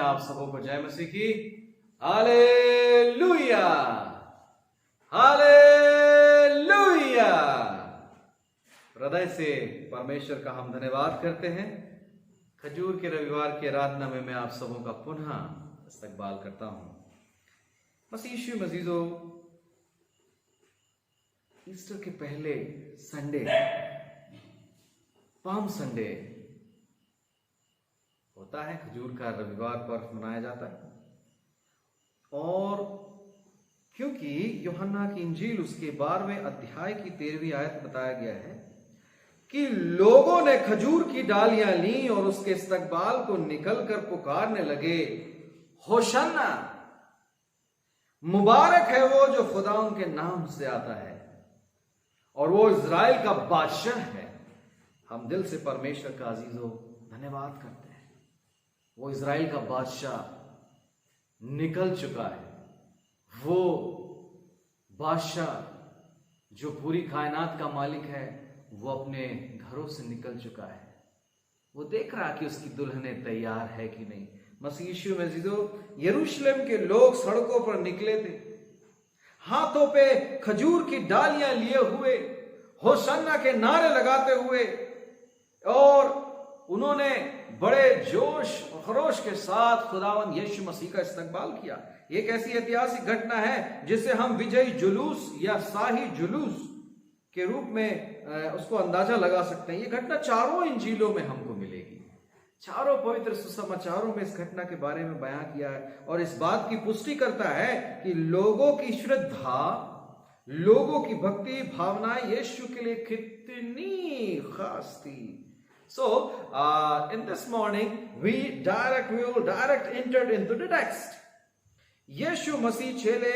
आप सबों को जय मसीह की। Hallelujah, hallelujah. हृदय से परमेश्वर का हम धन्यवाद करते हैं। खजूर के रविवार की आराधना में मैं आप सबों का पुनः इस्तकबाल करता हूं। मसीह यीशु मजीजो, ईस्टर के पहले संडे, पाम संडे होता है, खजूर का रविवार पर्व मनाया जाता है। और क्योंकि यूहन्ना की इंजील उसके 12वें अध्याय की 13वीं आयत बताया गया है कि लोगों ने खजूर की डालियां ली और उसके इस्तकबाल को निकलकर पुकारने लगे, होशन्ना, मुबारक है वो जो खुदा उनके नाम से आता है और वो इज़राइल का बादशाह है। हम दिल से परमेश्वर का अजीजों धन्यवाद करते हैं। वो इज़राइल का बादशाह निकल चुका है। वो बादशाह जो पूरी कायनात का मालिक है, वो अपने घरों से निकल चुका है। वो देख रहा कि उसकी दुल्हनें तैयार है कि नहीं। मसीह यीशु में अजीजों, यरूशलेम के लोग सड़कों पर निकले थे, हाथों पे खजूर की डालियां लिए हुए, होशन्ना के नारे लगाते हुए, और उन्होंने बड़े जोश और खरोश के साथ खुदावंद यीशु मसीह का इस्तकबाल किया। एक ऐसी ऐतिहासिक घटना है जिसे हम विजयी जुलूस या शाही जुलूस के रूप में उसको अंदाजा लगा सकते हैं। ये घटना चारों इंजीलों में हमको मिलेगी। चारों पवित्र सुसमाचारों में इस घटना के बारे में बयां किया है और इस बात की पुष्टि करता है कि लोगों की श्रद्धा, लोगों की भक्ति भावनाएं यीशु के लिए कितनी खास थी। So, in this morning, we will direct enter into the text. यीशु मसीह चेले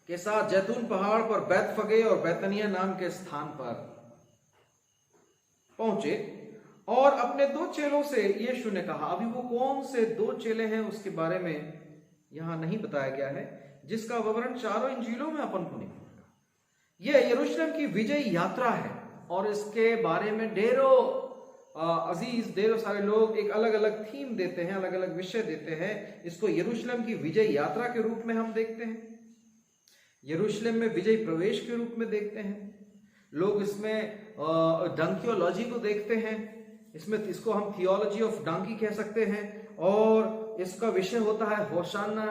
के साथ जैतून पहाड़ पर बैतफगे और बैतनिया नाम के स्थान पर पहुंचे और अपने 2 चेलों से यीशु ने कहा। अभी वो कौन से 2 चेले हैं उसके बारे में यहां नहीं बताया गया है, जिसका विवरण चारों इंजीलों में अपन को नहीं मिलेगा। यह यरूशलेम की विजय यात्रा है और इसके बारे में ढेरों सारे लोग एक अलग अलग थीम देते हैं, अलग अलग विषय देते हैं। इसको यरूशलेम की विजय यात्रा के रूप में हम देखते हैं, यरूशलेम में विजय प्रवेश के रूप में देखते हैं। लोग इसमें डंकियोलॉजी को देखते हैं, इसको हम थियोलॉजी ऑफ डंकी कह सकते हैं, और इसका विषय होता है होशाना,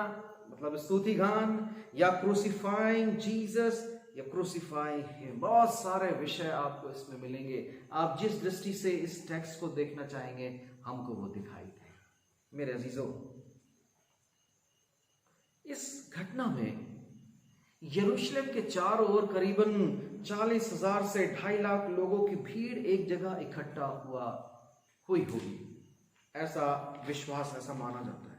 मतलब स्तुति गान, या क्रूसीफाइंग जीसस या क्रूसीफाइंग हिम। बहुत सारे विषय आपको इसमें मिलेंगे। आप जिस दृष्टि से इस टेक्स्ट को देखना चाहेंगे हमको वो दिखाई दे। मेरे अजीजों, इस घटना में यरूशलेम के चारों ओर करीबन 40,000 से 2.5 लाख लोगों की भीड़ एक जगह इकट्ठा हुई होगी, ऐसा विश्वास, ऐसा माना जाता है।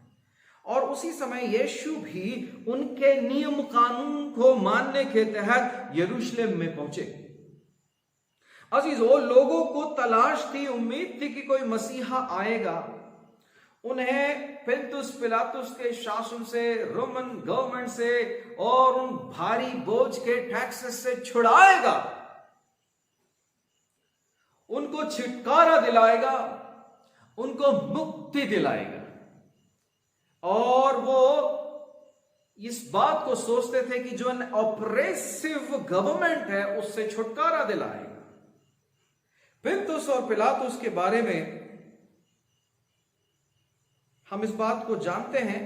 और उसी समय यीशु भी उनके नियम कानून को मानने के तहत यरूशलेम में पहुंचे। अजीजों, लोगों को तलाश थी, उम्मीद थी कि कोई मसीहा आएगा, उन्हें पिलतुस पिलातुस के शासन से, रोमन गवर्नमेंट से और उन भारी बोझ के टैक्सेस से छुड़ाएगा, उनको छुटकारा दिलाएगा, उनको मुक्ति दिलाएगा। और वो इस बात को सोचते थे कि जो ऑपरेसिव गवर्नमेंट है उससे छुटकारा दिलाएगा। पिलतुस और पिलातुस के बारे में हम इस बात को जानते हैं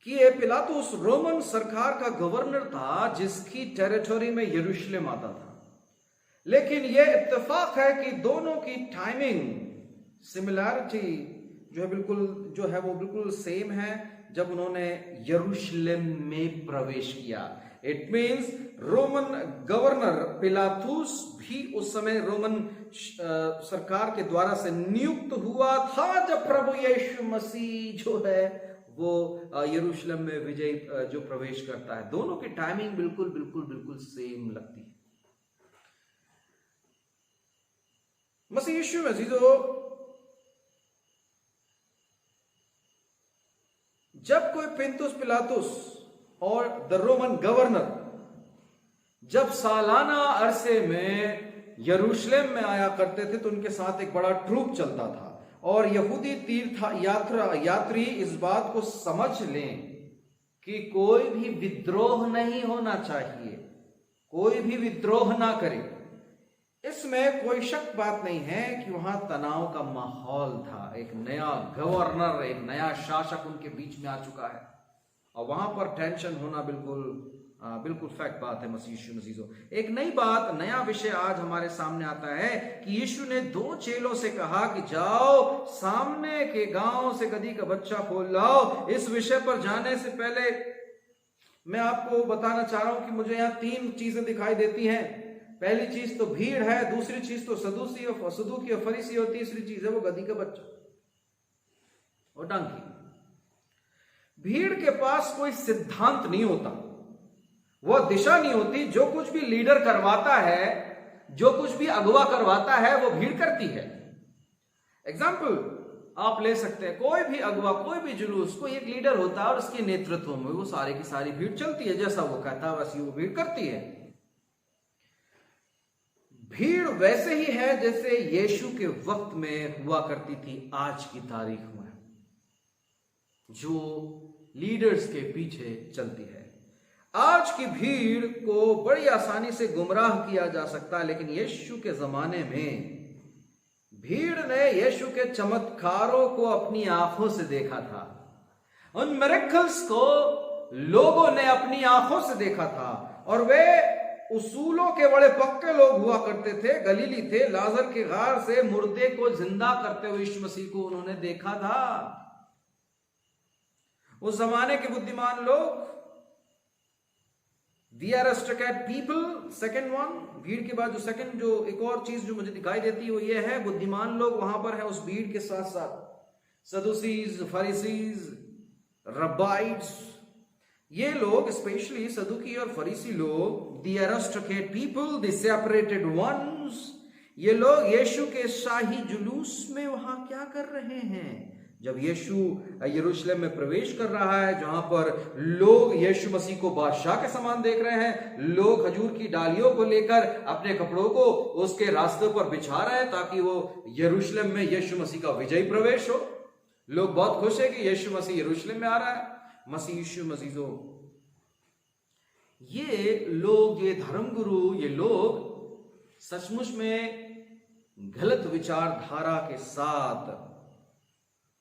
कि ये पिलातुस रोमन सरकार का गवर्नर था, जिसकी टेरिटरी में यरूशलेम आता था। लेकिन यह इत्तेफाक है कि दोनों की टाइमिंग, सिमिलैरिटी जो है वो बिल्कुल सेम है जब उन्होंने यरूशलेम में प्रवेश किया। इट मीन्स रोमन गवर्नर पिलातुस भी उस समय रोमन सरकार के द्वारा से नियुक्त हुआ था जब प्रभु यीशु मसीह जो है वो यरूशलेम में विजय जो प्रवेश करता है। दोनों की टाइमिंग बिल्कुल सेम लगती है। मसीह यीशु मसीह जब कोई पिलतुस पिलातुस और द रोमन गवर्नर जब सालाना अरसे में यरूशलेम में आया करते थे तो उनके साथ एक बड़ा ट्रूप चलता था, और यहूदी यात्री इस बात को समझ लें कि कोई भी विद्रोह नहीं होना चाहिए, कोई भी विद्रोह ना करे। इसमें कोई शक बात नहीं है कि वहां तनाव का माहौल था। एक नया गवर्नर, एक नया शासक उनके बीच में आ चुका है और वहां पर टेंशन होना बिल्कुल फैक्ट बात है। मसीह मसीजो, एक नई बात, नया विषय आज हमारे सामने आता है कि यीशु ने 2 चेलों से कहा कि जाओ सामने के गांव से गधी का बच्चा खोल लाओ। इस विषय पर जाने से पहले मैं आपको बताना चाह रहा हूं कि मुझे यहां 3 चीजें दिखाई देती हैं। पहली चीज तो भीड़ है, दूसरी चीज तो सदूसी और फरीसी, और तीसरी चीज है वो गधी का बच्चा और डंकी। भीड़ के पास कोई सिद्धांत नहीं होता, वो दिशा नहीं होती। जो कुछ भी लीडर करवाता है, जो कुछ भी अगवा करवाता है, वो भीड़ करती है। एग्जाम्पल आप ले सकते हैं, कोई भी अगवा, कोई भी जुलूस, कोई एक लीडर होता है और उसके नेतृत्व में वो सारी की सारी भीड़ चलती है। जैसा वो कहता है वैसी वो भीड़ करती है। भीड़ वैसे ही है जैसे यीशु के वक्त में हुआ करती थी आज की तारीख में, जो लीडर्स के पीछे चलती है। आज की भीड़ को बड़ी आसानी से गुमराह किया जा सकता है, लेकिन यीशु के जमाने में भीड़ ने यीशु के चमत्कारों को अपनी आंखों से देखा था। उन मिरेकल्स को लोगों ने अपनी आंखों से देखा था, और वे उसूलों के बड़े पक्के लोग हुआ करते थे, गलीली थे। लाजर के गार से मुर्दे को जिंदा करते हुए यीशु मसीह को उन्होंने देखा था। उस जमाने के बुद्धिमान लोग, The aristocrat people, second one, भीड़ के बाद जो एक और चीज जो मुझे दिखाई देती है वो ये है, बुद्धिमान लोग वहां पर है उस भीड़ के साथ साथ सदूसीज, फरीसीज, रबाइट्स। ये लोग, स्पेशली सदुकी और फरीसी लोग, the aristocrat people, the separated ones, ये लोग यीशु के शाही जुलूस में वहां क्या कर रहे हैं? जब यीशु यरूशलेम में प्रवेश कर रहा है, जहां पर लोग यीशु मसीह को बादशाह के समान देख रहे हैं, लोग खजूर की डालियों को लेकर अपने कपड़ों को उसके रास्ते पर बिछा रहे हैं ताकि वो यरूशलेम में यीशु मसीह का विजयी प्रवेश हो। लोग बहुत खुश है कि यीशु मसीह यरूशलेम में आ रहा है। मसीह यीशु मसीह, ये लोग, ये धर्मगुरु, ये लोग सचमुच में गलत विचारधारा के साथ,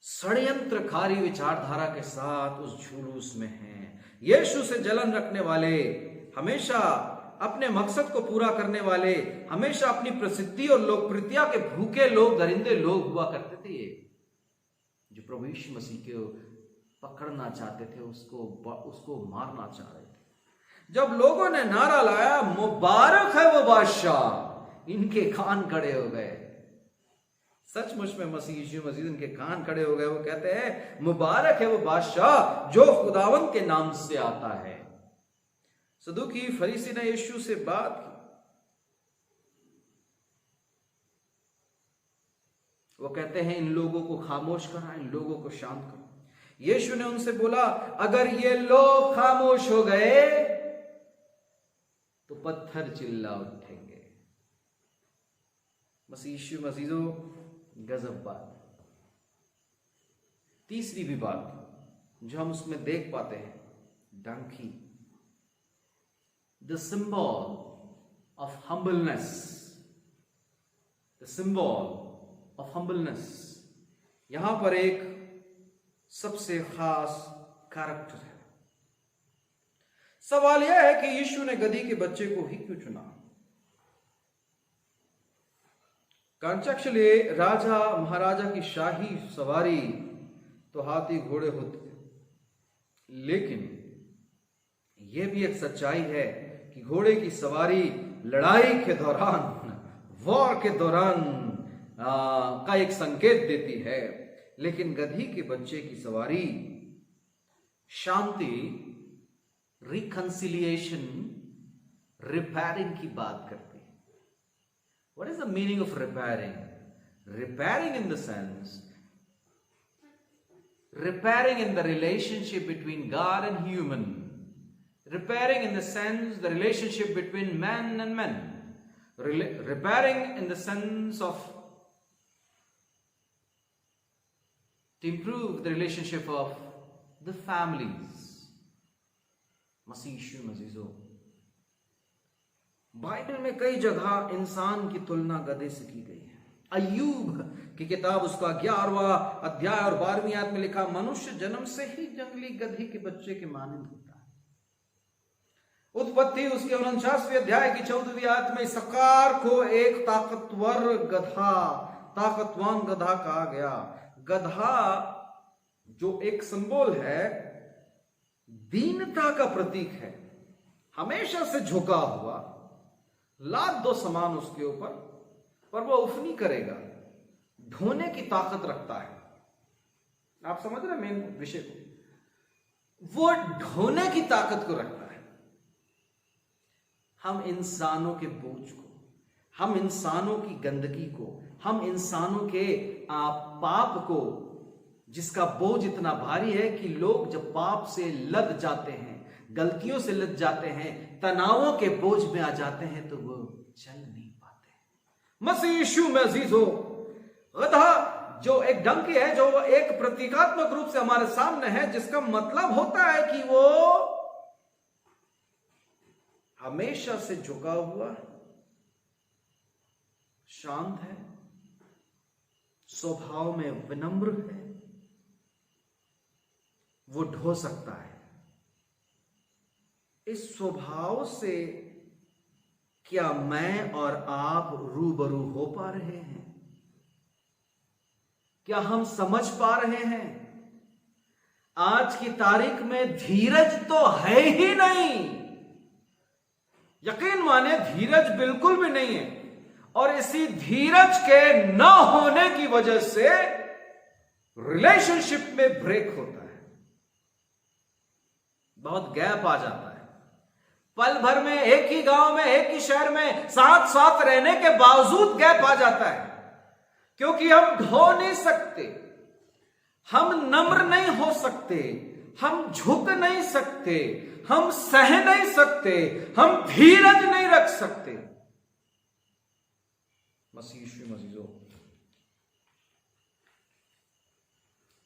षड्यंत्रकारी विचारधारा के साथ उस जुलूस में हैं। यीशु से जलन रखने वाले, हमेशा अपने मकसद को पूरा करने वाले, हमेशा अपनी प्रसिद्धि और लोकप्रियता के भूखे लोग, दरिंदे लोग हुआ करते थे, जो प्रभु यीशु मसीह को पकड़ना चाहते थे, उसको मारना चाह रहे थे। जब लोगों ने नारा लाया, मुबारक है वो बादशाह, इनके कान खड़े हो गए। सचमुच में मसीह यीशु मसीह इनके कान खड़े हो गए। वो कहते हैं, मुबारक है वो बादशाह जो खुदावंद के नाम से आता है। सदूकी फरीसी ने यीशु से बात की। वो कहते हैं, इन लोगों को खामोश करा, इन लोगों को शांत करो। यीशु ने उनसे बोला, अगर ये लोग खामोश हो गए तो पत्थर चिल्ला उठेंगे। मसीह यीशु मसीह गजब बात। तीसरी भी बात जो हम उसमें देख पाते हैं, donkey, the symbol of humbleness, the symbol of humbleness. यहां पर एक सबसे खास कैरेक्टर है। सवाल यह है कि यीशु ने गधी के बच्चे को ही क्यों चुना? कंचक्चुअली राजा महाराजा की शाही सवारी तो हाथी घोड़े होते थे, लेकिन यह भी एक सच्चाई है कि घोड़े की सवारी लड़ाई के दौरान, वॉर के दौरान का एक संकेत देती है, लेकिन गधी के बच्चे की सवारी शांति, रिकंसिलिएशन, रिपेयरिंग की बात करती है। What is the meaning of repairing? Repairing in the sense, repairing in the relationship between God and human. Repairing in the sense, the relationship between man and man. Repairing in the sense of to improve the relationship of the families. मसीह यीशु मसीह। Bible में कई जगह इंसान की तुलना गधे से की गई है। अय्यूब की किताब उसका 11वां अध्याय और 12वीं आयत में लिखा, मनुष्य जन्म से ही जंगली गधी के बच्चे के मानंद होता है। उत्पत्ति उसके 49वें अध्याय की 14वीं आयत में इसकार को एक ताकतवान गधा कहा गया। गधा जो एक सिंबल है दीनता का प्रतीक है, हमेशा से झुका हुआ। लाद दो सामान उसके ऊपर, पर वो उफ नहीं करेगा, ढोने की ताकत रखता है। आप समझ रहे मेन विषय को? वो ढोने की ताकत को रखता है। हम इंसानों के बोझ को, हम इंसानों की गंदगी को, हम इंसानों के पाप को, जिसका बोझ इतना भारी है कि लोग जब पाप से लद जाते हैं, गलतियों से लद जाते हैं, तनावों के बोझ में आ जाते हैं, तो वो चल नहीं पाते। मसीह यीशु में अजीजों, गधा जो एक डंकी है, जो एक प्रतीकात्मक रूप से हमारे सामने है, जिसका मतलब होता है कि वो हमेशा से झुका हुआ, शांत है, स्वभाव में विनम्र है, वो ढो सकता है। इस स्वभाव से क्या मैं और आप रूबरू हो पा रहे हैं? क्या हम समझ पा रहे हैं? आज की तारीख में धीरज तो है ही नहीं, यकीन माने धीरज बिल्कुल भी नहीं है। और इसी धीरज के न होने की वजह से रिलेशनशिप में ब्रेक होता है, बहुत गैप आ जाता है। पल भर में एक ही गांव में, एक ही शहर में साथ साथ रहने के बावजूद गैप आ जाता है, क्योंकि हम ढो नहीं सकते, हम नम्र नहीं हो सकते, हम झुक नहीं सकते, हम सह नहीं सकते, हम धीरज नहीं रख सकते। मसीह यीशु मसीजों,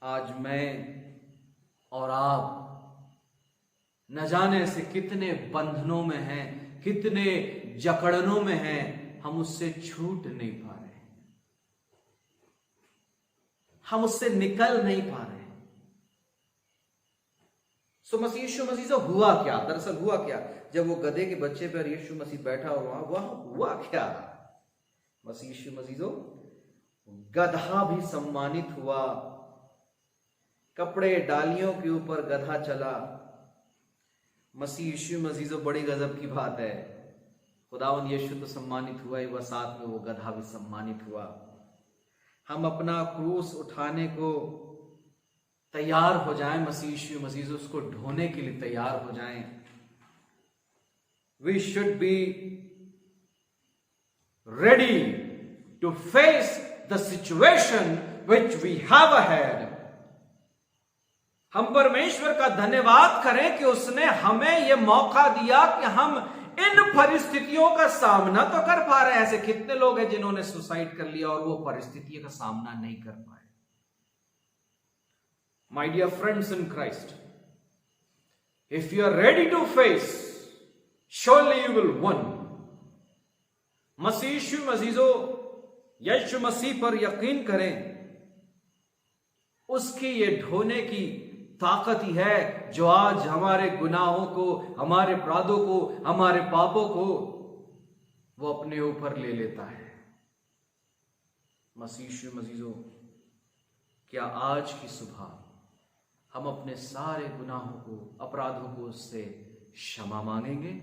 आज मैं और आप न जाने से कितने बंधनों में हैं, कितने जकड़नों में हैं, हम उससे छूट नहीं पा रहे, हम उससे निकल नहीं पा रहे। सो मसीह यीशु मसीह से हुआ क्या? दरअसल हुआ क्या? जब वो गधे के बच्चे पर यीशु मसीह बैठा और वहां हुआ क्या? मसीह यीशु मसीह जो गधा भी सम्मानित हुआ, कपड़े डालियों के ऊपर गधा चला। मसीह यीशु मसीह जो बड़ी गजब की बात है, खुदावन यीशु तो सम्मानित हुआ ही, वह साथ में वो गधा भी सम्मानित हुआ। हम अपना क्रूस उठाने को तैयार हो जाएं, मसीह यीशु मसीह उसको ढोने के लिए तैयार हो जाएं। We should be ready to face the situation which we have ahead. हम परमेश्वर का धन्यवाद करें कि उसने हमें यह मौका दिया कि हम इन परिस्थितियों का सामना तो कर पा रहे हैं। ऐसे कितने लोग हैं जिन्होंने सुसाइड कर लिया और वो परिस्थितियों का सामना नहीं कर पाए। My dear friends in Christ, if you are ready to face, surely you will win. मसीह यीशु मसीजो, यीशु मसीह पर यकीन करें, उसकी ये ढोने की ताकत ही है जो आज हमारे गुनाहों को, हमारे अपराधों को, हमारे पापों को वो अपने ऊपर ले लेता है। मसीह यीशु मसीजो, क्या आज की सुबह हम अपने सारे गुनाहों को, अपराधों को उससे क्षमा मांगेंगे,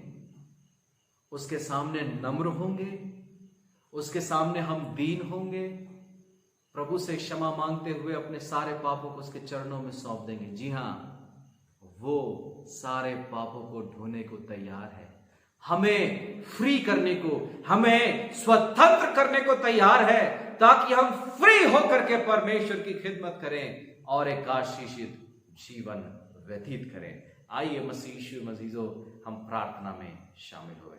उसके सामने नम्र होंगे, उसके सामने हम दीन होंगे, प्रभु से क्षमा मांगते हुए अपने सारे पापों को उसके चरणों में सौंप देंगे। जी हां, वो सारे पापों को ढोने को तैयार है, हमें फ्री करने को, हमें स्वतंत्र करने को तैयार है, ताकि हम फ्री होकर के परमेश्वर की खिदमत करें और एक आशीषित जीवन व्यतीत करें। आइए मसीह यीशु मसीजो, हम प्रार्थना में शामिल हुए।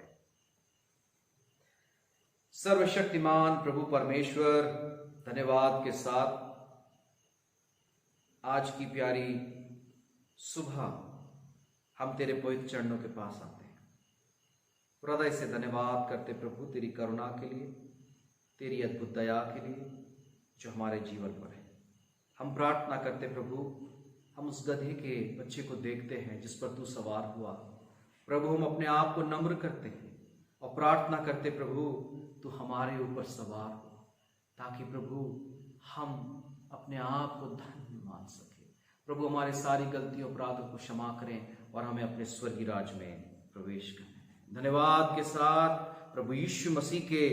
सर्वशक्तिमान प्रभु परमेश्वर, धन्यवाद के साथ आज की प्यारी सुबह हम तेरे पवित्र चरणों के पास आते हैं। हृदय से धन्यवाद करते प्रभु तेरी करुणा के लिए, तेरी अद्भुत दया के लिए जो हमारे जीवन पर है। हम प्रार्थना करते प्रभु, हम उस गधे के बच्चे को देखते हैं जिस पर तू सवार हुआ। प्रभु, हम अपने आप को नम्र करते हैं और प्रार्थना करते प्रभु तू हमारे ऊपर सवार हो, ताकि प्रभु हम अपने आप को धन्य मान सके, प्रभु हमारे सारी गलतियों अपराधों को क्षमा करें और हमें अपने स्वर्गीय राज में प्रवेश करें। धन्यवाद के साथ प्रभु यीशु मसीह के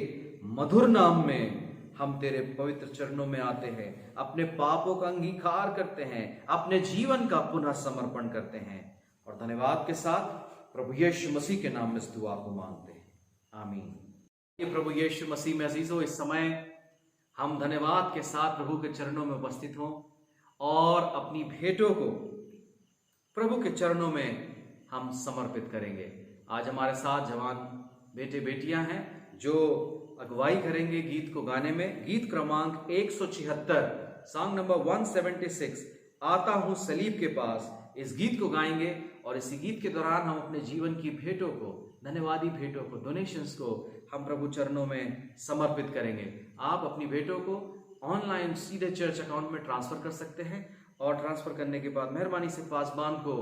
मधुर नाम में हम तेरे पवित्र चरणों में आते हैं, अपने पापों का अंगीकार करते हैं, अपने जीवन का पुनः समर्पण करते हैं और धन्यवाद के साथ प्रभु यीशु मसीह के नाम में इस दुआ को मांगते हैं, आमीन। ये प्रभु यीशु मसीह में अजीजों, इस समय हम धन्यवाद के साथ प्रभु के चरणों में उपस्थित हों और अपनी भेंटों को प्रभु के चरणों में हम समर्पित करेंगे। आज हमारे साथ जवान बेटे बेटियां हैं जो अगुवाई करेंगे गीत को गाने में। गीत क्रमांक 176, सॉन्ग नंबर 176, आता हूं सलीब के पास, इस गीत को गाएंगे और इसी गीत के दौरान हम अपने जीवन की भेंटों को, धन्यवादी भेंटों को, डोनेशंस को हम प्रभु चरणों में समर्पित करेंगे। आप अपनी भेंटों को ऑनलाइन सीधे चर्च अकाउंट में ट्रांसफर कर सकते हैं और ट्रांसफर करने के बाद मेहरबानी से पासबान को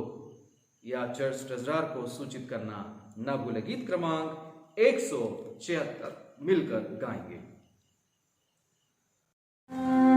या चर्च ट्रेजरर को सूचित करना न भूलें। गीत क्रमांक 176 मिलकर गाएंगे। मैं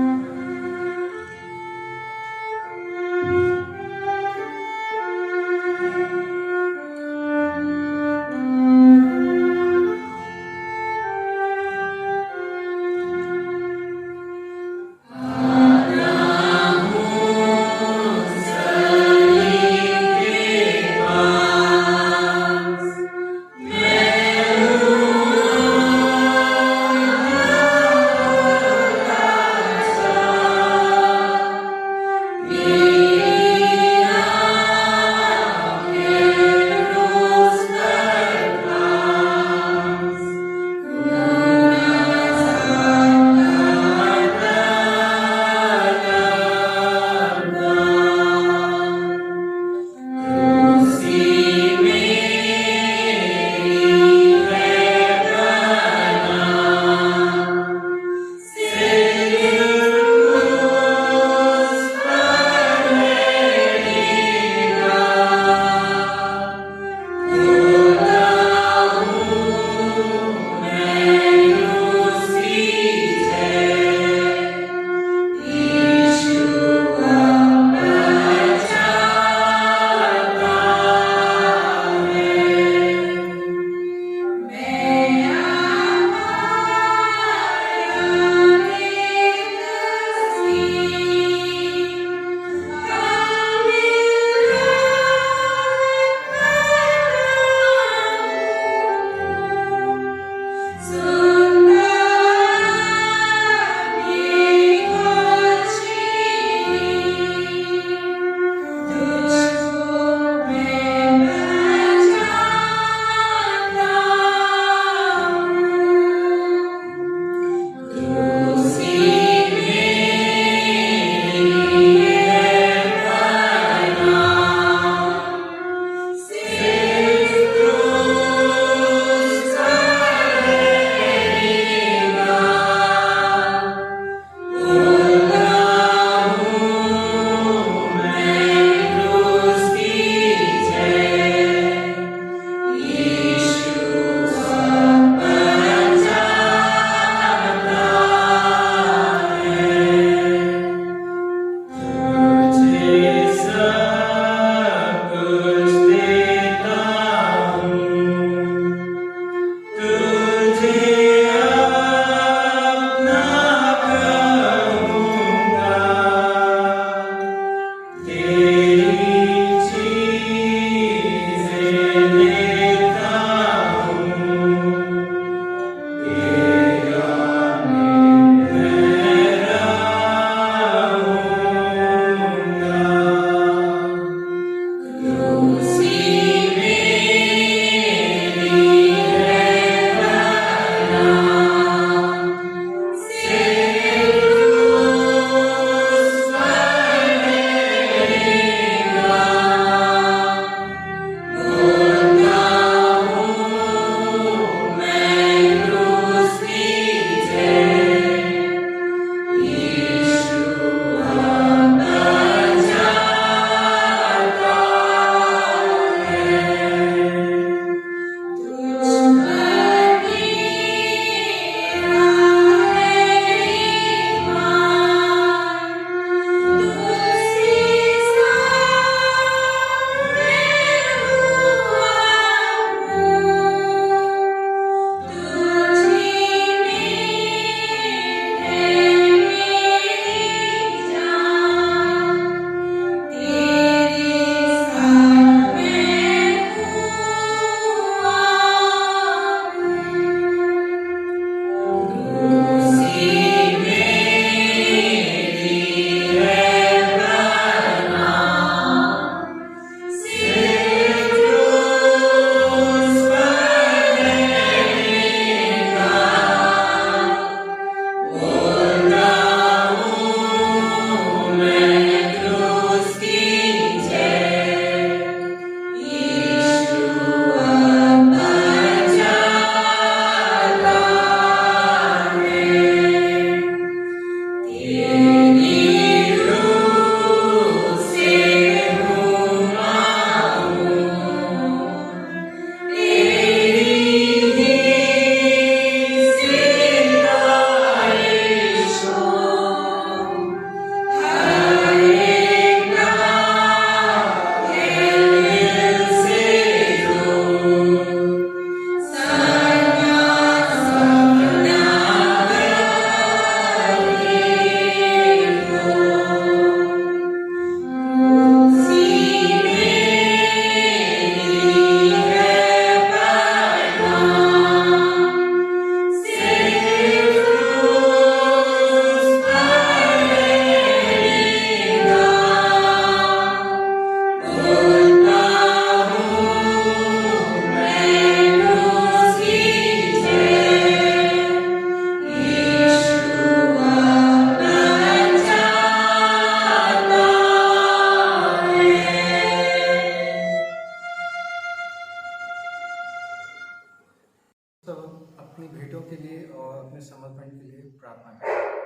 प्रार्थना करें।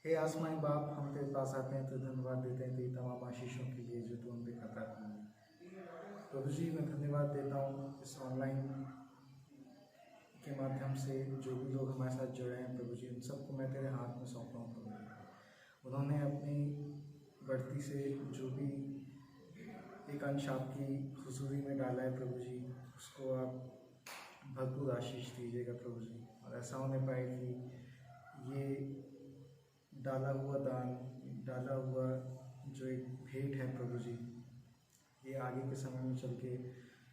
हे आसमानी बाप, हम तेरे पास आते हैं तो धन्यवाद देते हैं तेरी तमाम आशीषों के लिए जो तू हम पे करता है। प्रभु जी, मैं धन्यवाद देता हूँ इस ऑनलाइन के माध्यम से जो भी लोग हमारे साथ जुड़े हैं प्रभु जी, उन सबको मैं तेरे हाथ में सौंपता हूँ प्रभु जी। उन्होंने अपनी बढ़ती से जो भी एक अंश आपकी हुजूरी में डाला है प्रभु जी, उसको आप भरपूर आशीष दीजिएगा प्रभु जी। और ऐसा होने पाए कि ये डाला हुआ दान, डाला हुआ जो एक भेंट है प्रभु जी, ये आगे के समय में चल के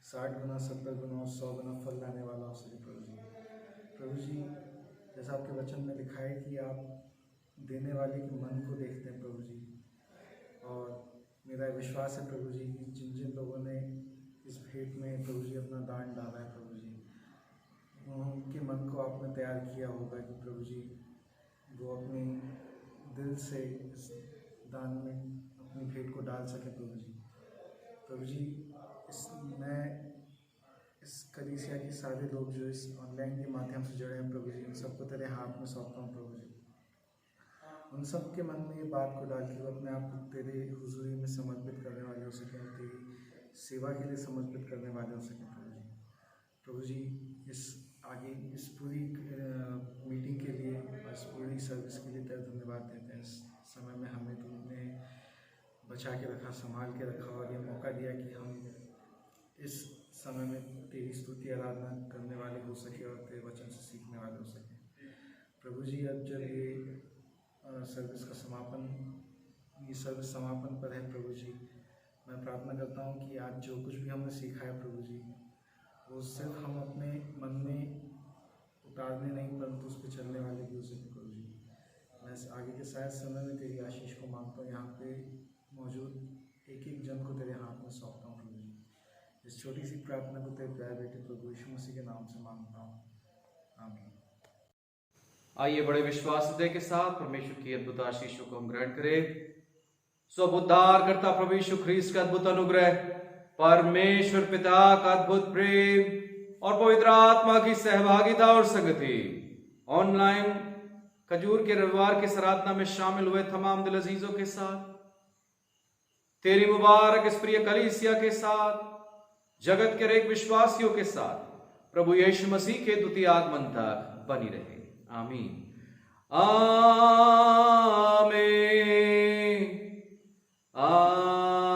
60 गुना, 70 गुना और 100 गुना फल लाने वाला हो सके प्रभु जी। प्रभु जी, जैसा आपके वचन में लिखा है कि आप देने वाले के मन को देखते हैं प्रभु जी, और मेरा विश्वास है प्रभु जी कि जिन जिन लोगों ने इस भेंट में प्रभु जी अपना दान डाला है प्रभु जी, उनके मन को आपने तैयार किया होगा कि प्रभु जी वो अपने दिल से इस दान में अपनी भेंट को डाल सके प्रभु जी। प्रभु जी, मैं इस कलीसिया के सारे लोग जो इस ऑनलाइन के माध्यम से जुड़े हैं प्रभु जी, उन सबको तेरे हाथ में सौंपता हूँ प्रभु जी। उन सब के मन में ये बात को डाल के वो अपने आप को तेरे हुजूरी में समर्पित करने वाले हो सकें, तेरी सेवा के लिए समर्पित करने वाले हो सकें प्रभु जी। प्रभु जी, इस आगे इस पूरी मीटिंग के लिए, इस पूरी सर्विस के लिए तेरा धन्यवाद देते हैं। इस समय में हमें तुमने बचा के रखा, संभाल के रखा और ये मौका दिया कि हम इस समय में तेरी स्तुति आराधना करने वाले हो सके और तेरे वचन से सीखने वाले हो सके प्रभु जी। अब जब ये सर्विस का समापन, ये सर्विस समापन पर है प्रभु जी, मैं प्रार्थना करता हूँ कि आज जो कुछ भी हमने सीखा है प्रभु जी, वो सिर्फ हम अपने मन में उतारने नहीं परंतु उस पर चलने वाले भी हो सके प्रभु जी। मैं आगे के शायद समय में तेरी आशीष को मांगता हूँ। यहाँ पे मौजूद एक एक जन को तेरे हाथ में सौंपता हूँ प्रभु जी। इस छोटी सी प्रार्थना को तेरे प्यारे बेटे प्रभु यीशु मसीह के नाम से मांगता हूँ, आमीन। आइए बड़े विश्वास हृदय के साथ परमेश्वर की अद्भुत आशीषों को हम ग्रहण करें। सब उद्धार करता प्रभु यीशु ख्रीस्त का अद्भुत अनुग्रह, परमेश्वर पिता का अद्भुत प्रेम और पवित्र आत्मा की सहभागिता और संगति ऑनलाइन खजूर के रविवार की आराधना में शामिल हुए तमाम दिल अजीजों के साथ, तेरी मुबारक इस प्रिय कलीसिया के साथ, जगत के हरेक विश्वासियों के साथ प्रभु यीशु मसीह के द्वितीय आगमन तक बनी रहे। आमीन, आमीन, आमीन।